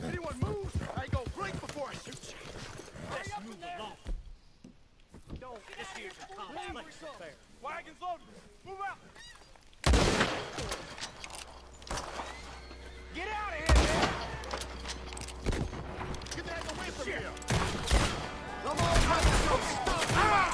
Anyone moves, I go break before I shoot you. Let's move along. Don't. This here's a complex affair. Wagons loaded. Move out. Get out of here, man. Get the heck away from here. Come on, stop. Ah!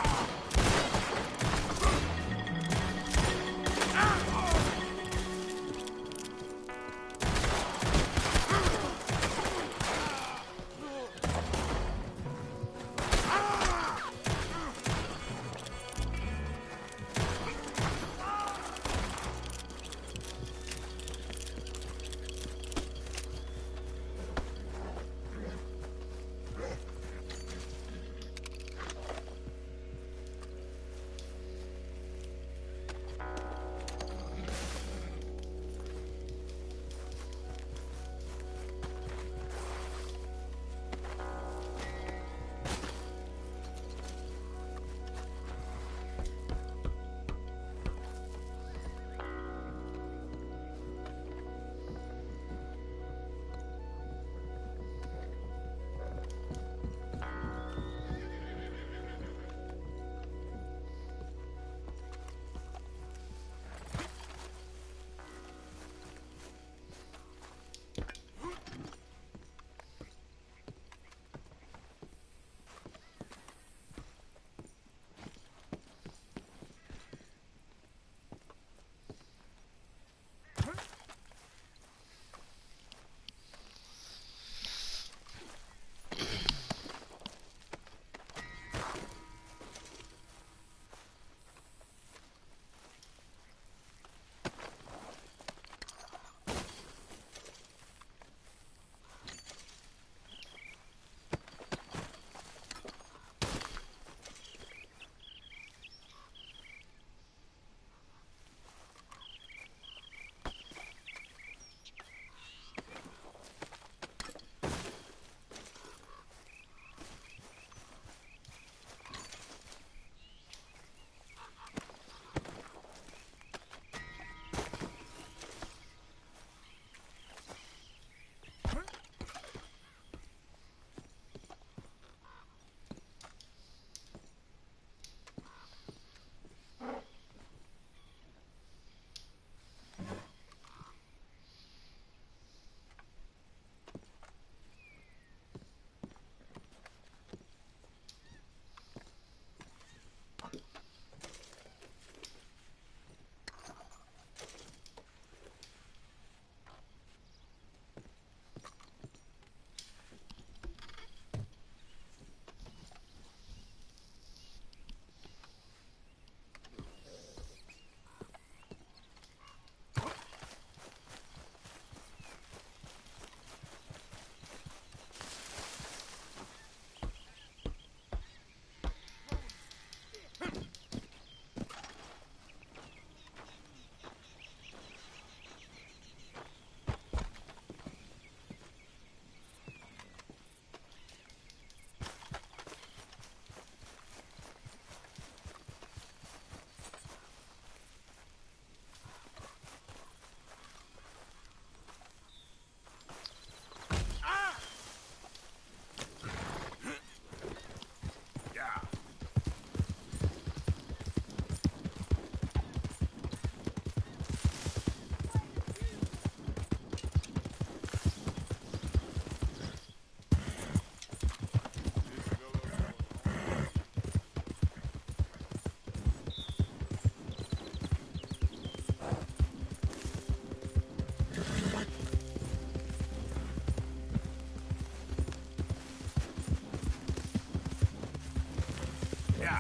Yeah.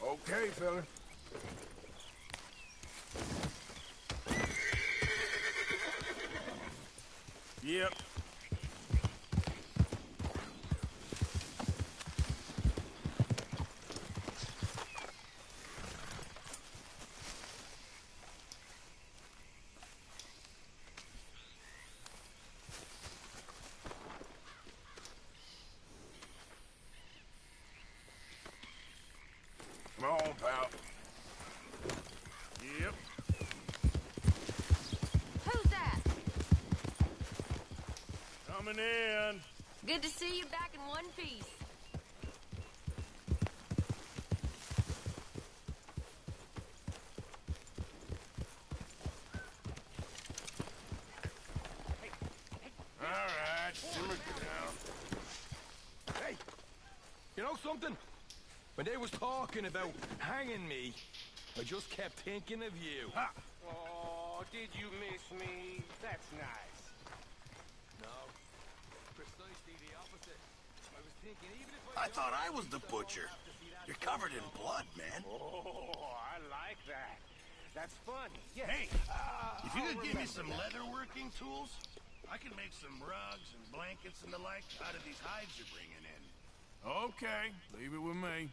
Okay, fella. Yep. Come on, pal. Yep. Who's that? Coming in. Good to see you back in one piece. All right, simmer down. Hey, you know something? When they was talking about hanging me, I just kept thinking of you. Ha! Oh, did you miss me? That's nice. No, precisely the opposite. I was thinking even if I thought I was the butcher. You're covered in blood, man. Oh, I like that. That's funny. Yes. Hey, if you could give me some leatherworking tools, I can make some rugs and blankets and the like out of these hides you're bringing in. Okay, leave it with me.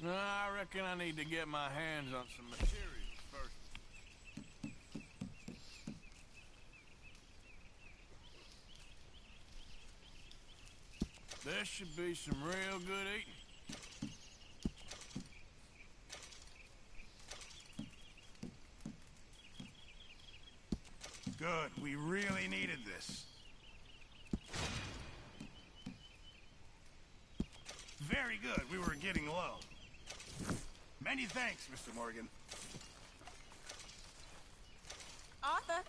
I reckon I need to get my hands on some materials first. This should be some real good eating. Good, we really needed this. Very good, we were getting low. Many thanks, Mr. Morgan. Arthur?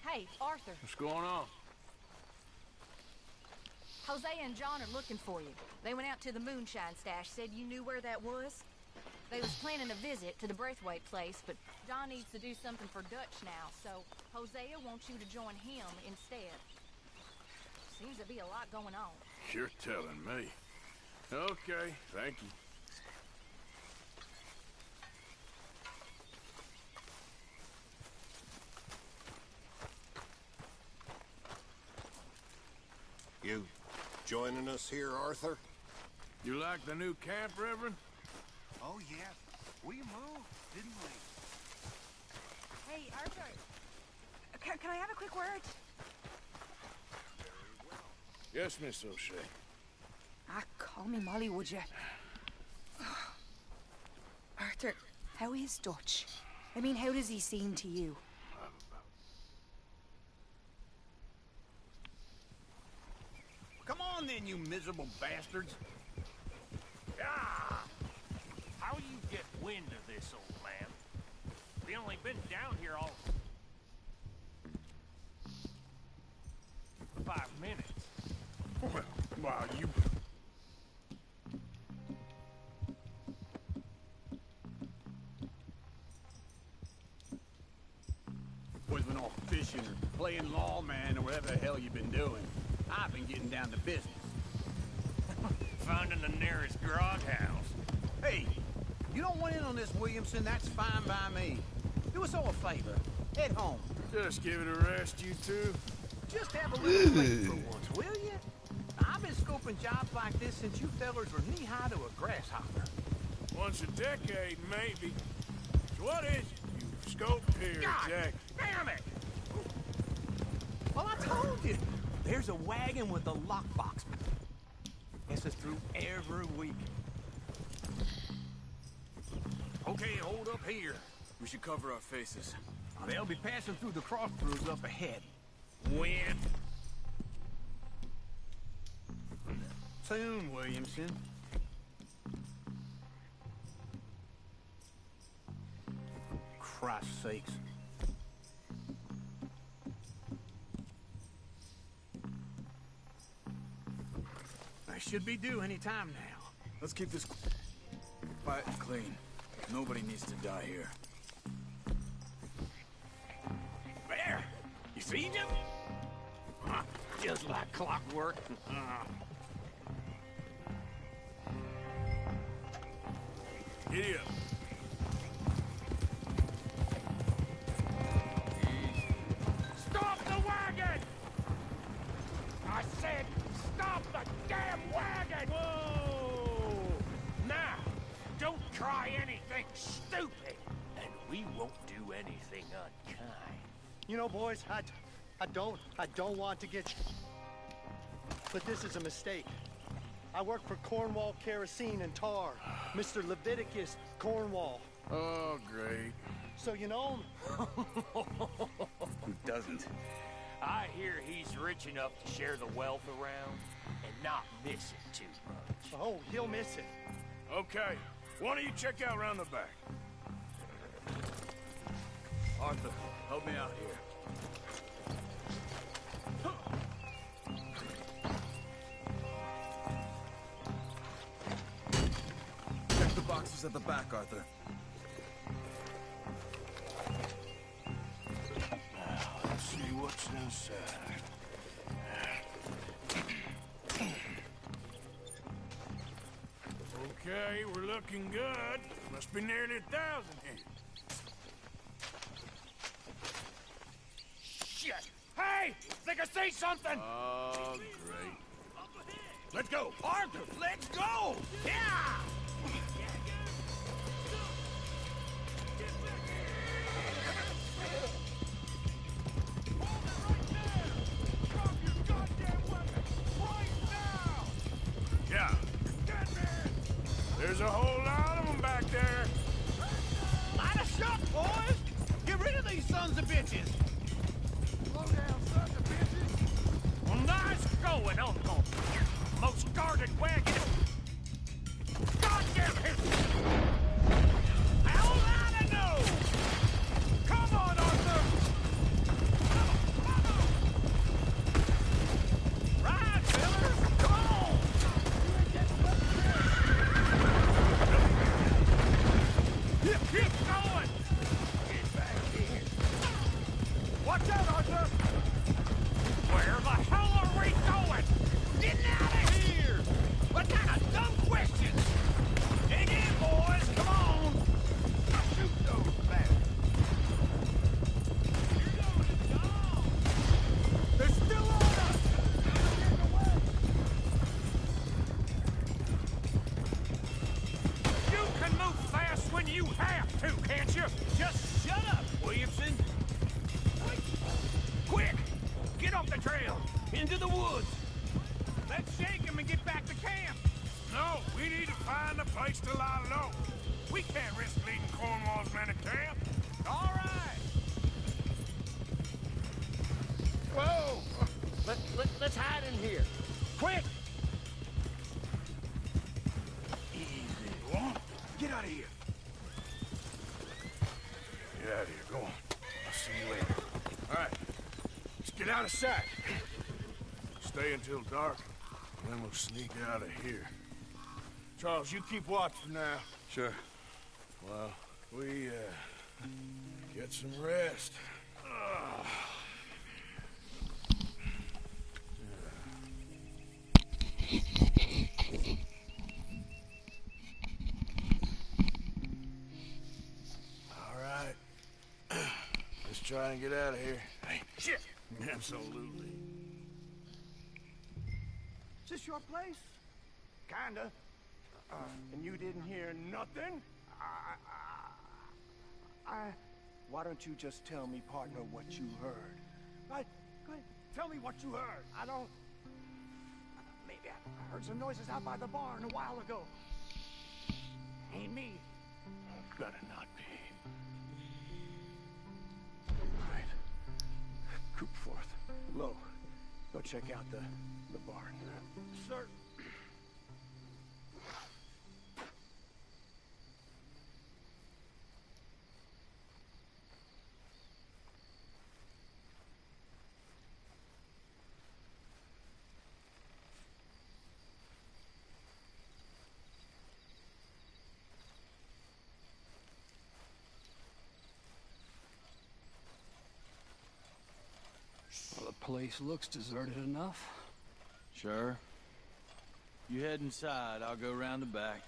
Hey, Arthur. What's going on? Jose and John are looking for you. They went out to the moonshine stash, said you knew where that was. They was planning a visit to the Braithwaite place, but John needs to do something for Dutch now, so Hosea wants you to join him instead. Seems to be a lot going on. You're telling me. Okay, thank you. You joining us here, Arthur? You like the new camp, Reverend? Oh, yeah. We moved, didn't we? Hey, Arthur. Can I have a quick word? Yes, Miss O'Shea. Ah, call me Molly, would you? Arthur, how is Dutch? I mean, how does he seem to you? Come on then, you miserable bastards. Ah! How you get wind of this, old man? We only been down here all 5 minutes. Well, you fishing or playing lawman or whatever the hell you've been doing. I've been getting down to business. Finding the nearest grog house. Hey, you don't want in on this, Williamson, that's fine by me. Do us all a favor. Head home. Just give it a rest, you two. Just have a little break for once, will you? I've been scoping jobs like this since you fellers were knee-high to a grasshopper. Once a decade, maybe. So what is it you've scoped here, God exactly? damn it! Well, I told you. There's a wagon with a lockbox. Gets us through every week. Okay, hold up here. We should cover our faces. They'll be passing through the crossroads up ahead. When? Soon, Williamson. Christ's sakes. I should be due any time now. Let's keep this quiet and clean. Nobody needs to die here. There! You seen him? Just like clockwork. Giddy up. Stop the wagon! I said, stop the damn wagon! Whoa! Now, don't try anything stupid, and we won't do anything unkind. You know, boys, I don't want to get but this is a mistake. I work for Cornwall Kerosene and Tar, Mr. Leviticus Cornwall. Oh, great. So you know him? Who doesn't? I hear he's rich enough to share the wealth around and not miss it too much. Oh, he'll miss it. Okay. Why don't you check out around the back? Arthur, help me out here. Check the boxes at the back, Arthur. Now, let's see what's inside. Okay, we're looking good. Must be nearly 1,000 here. Shit! Hey! Think I see something! Oh, great. Let's go! Arthur, let's go! Yeah! Yeah. There's a whole lot of them back there. Light a shot, boys! Get rid of these sons of bitches! Slow down, sons of bitches! Well, nice going, Uncle! Most guarded wagon! Goddamn it! How loud I know! Come on, Arthur! Ride, fellas! Come on! Keep going! Get back here! Watch out, Arthur! Where the hell are we going? Getting out of here! What kind of dumb questions? Dig in, boys! Come on! Shoot those bastards! They're still on us! You can move fast when you have to, can't you? Just shut up, Williamson! Quick! Get off the trail! Into the woods! Let's shake him and get back to camp! No, we need to find a place to lie low. We can't risk leading Cornwall's men to camp. All right! Whoa! Let's hide in here. Quick! Easy. Go on. Get out of here. Get out of here. Go on. I'll see you later. All right. Let's get out of sight. Stay until dark, and then we'll sneak out of here. Charles, you keep watch for now. Sure. Well, we, get some rest. trying to get out of here. Hey, shit! Absolutely. Is this your place? Kinda. And you didn't hear nothing? Why don't you just tell me, partner, what you heard? Right? Go ahead. Tell me what you heard. I don't... Maybe I heard some noises out by the barn a while ago. Ain't me. Better not be. Right. Group forth. Lo, go check out the barn. Sir. Well, the place looks deserted enough. Sure. You head inside, I'll go round the back.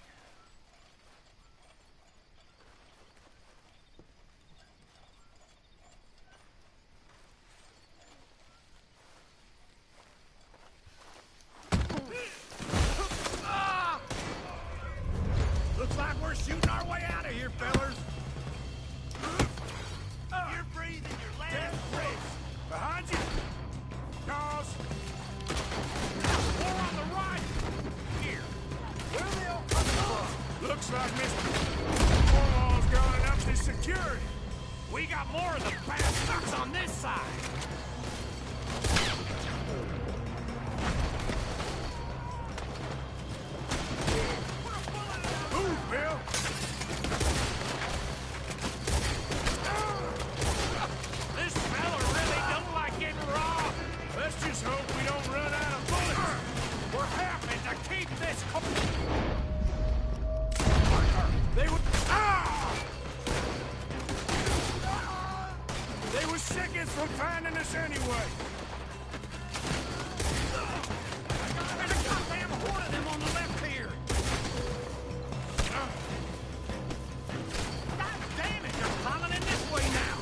Looks like we're shooting our way out of here, fellas. You're breathing your last breath. Behind you! Charles! More on the right! Here. Where are they all coming from? Looks like Mr. Cornwall's gone and upped his security. We got more of the bastards on this side. Move, Bill! This fella really don't like getting robbed. Let's just hope we don't run out of bullets. We're having to keep this They were... Ah! They were seconds from finding us anyway. There's a goddamn horde of them on the left here. God damn it, they're piling in this way now.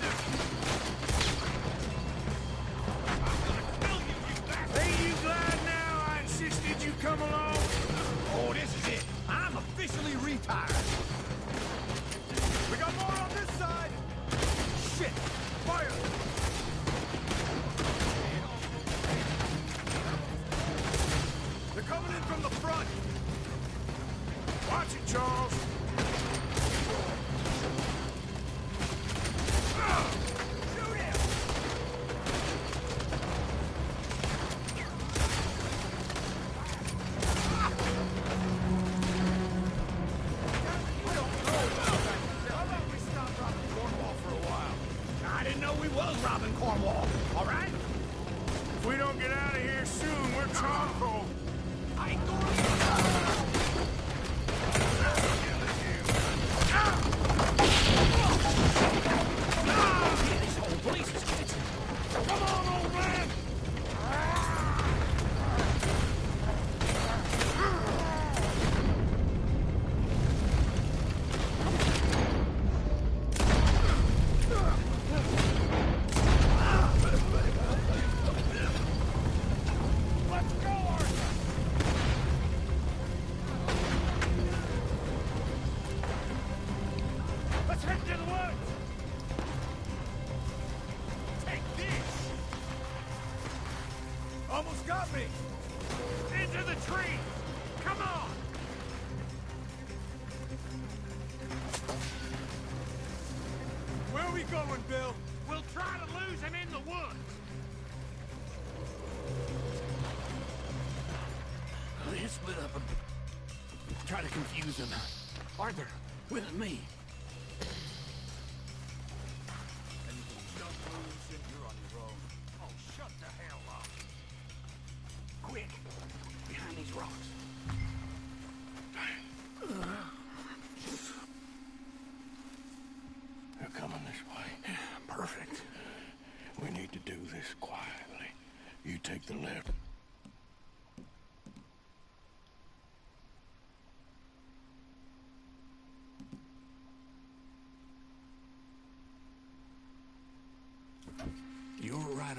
I'm gonna kill you, you bastard. Ain't you glad now I insisted you come along? Oh, this is it. I'm officially retired. We got more on this side. Shit. Fire. They're coming in from the front. Watch it, Charles. Shoot him. I didn't know we was robbing Cornwall. All right? If we don't get out of here soon, we're charcoal. I ain't going this whole place is catching. Come on, old man! Let's go, Arthur. Let's head to the woods. Take this. Almost got me. Into the tree. Come on. Where are we going, Bill? We'll try to lose him in the woods. Let's split up and try to confuse him. Arthur, with me. You're on your own. Oh, shut the hell up. Quick, behind these rocks. They're coming this way. Perfect. We need to do this quietly. You take the left.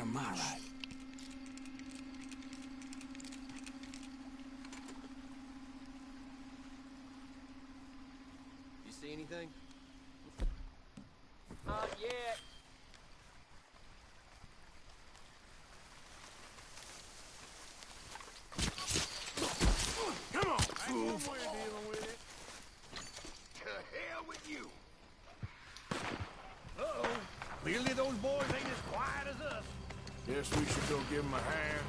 on my right. You see anything? Not yet. Come on, fool. That's one way of dealing with it. To hell with you. Uh-oh. Clearly those boys ain't as quiet as us. Guess we should go give him a hand.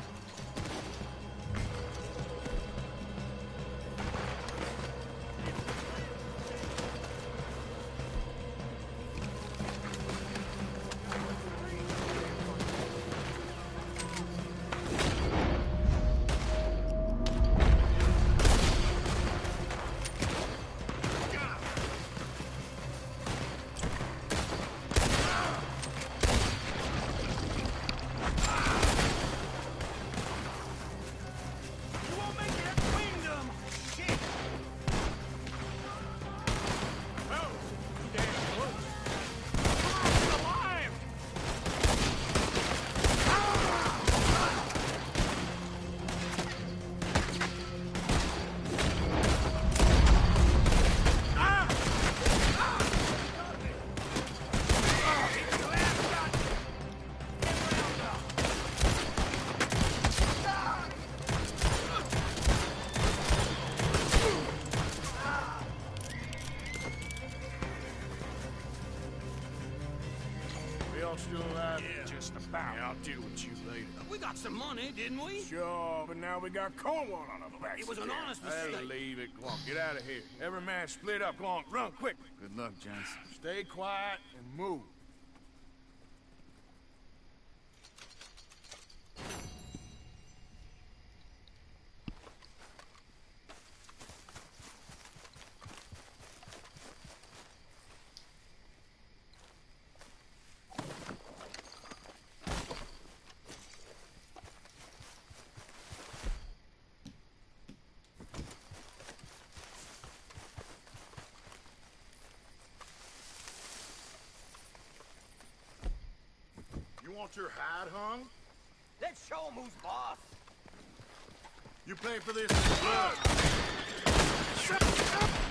Still alive? Yeah, just about. Yeah, I'll deal with you later. We got some money, didn't we? Sure, but now we got Cornwall on our backs. It was an honest I'll mistake. leave it. Go on, get out of here. Every man split up. Go on, run quick. Good luck, gents. Stay quiet and move. You want your hide hung? Let's show 'em who's boss. You pay for this in blood. Shut up!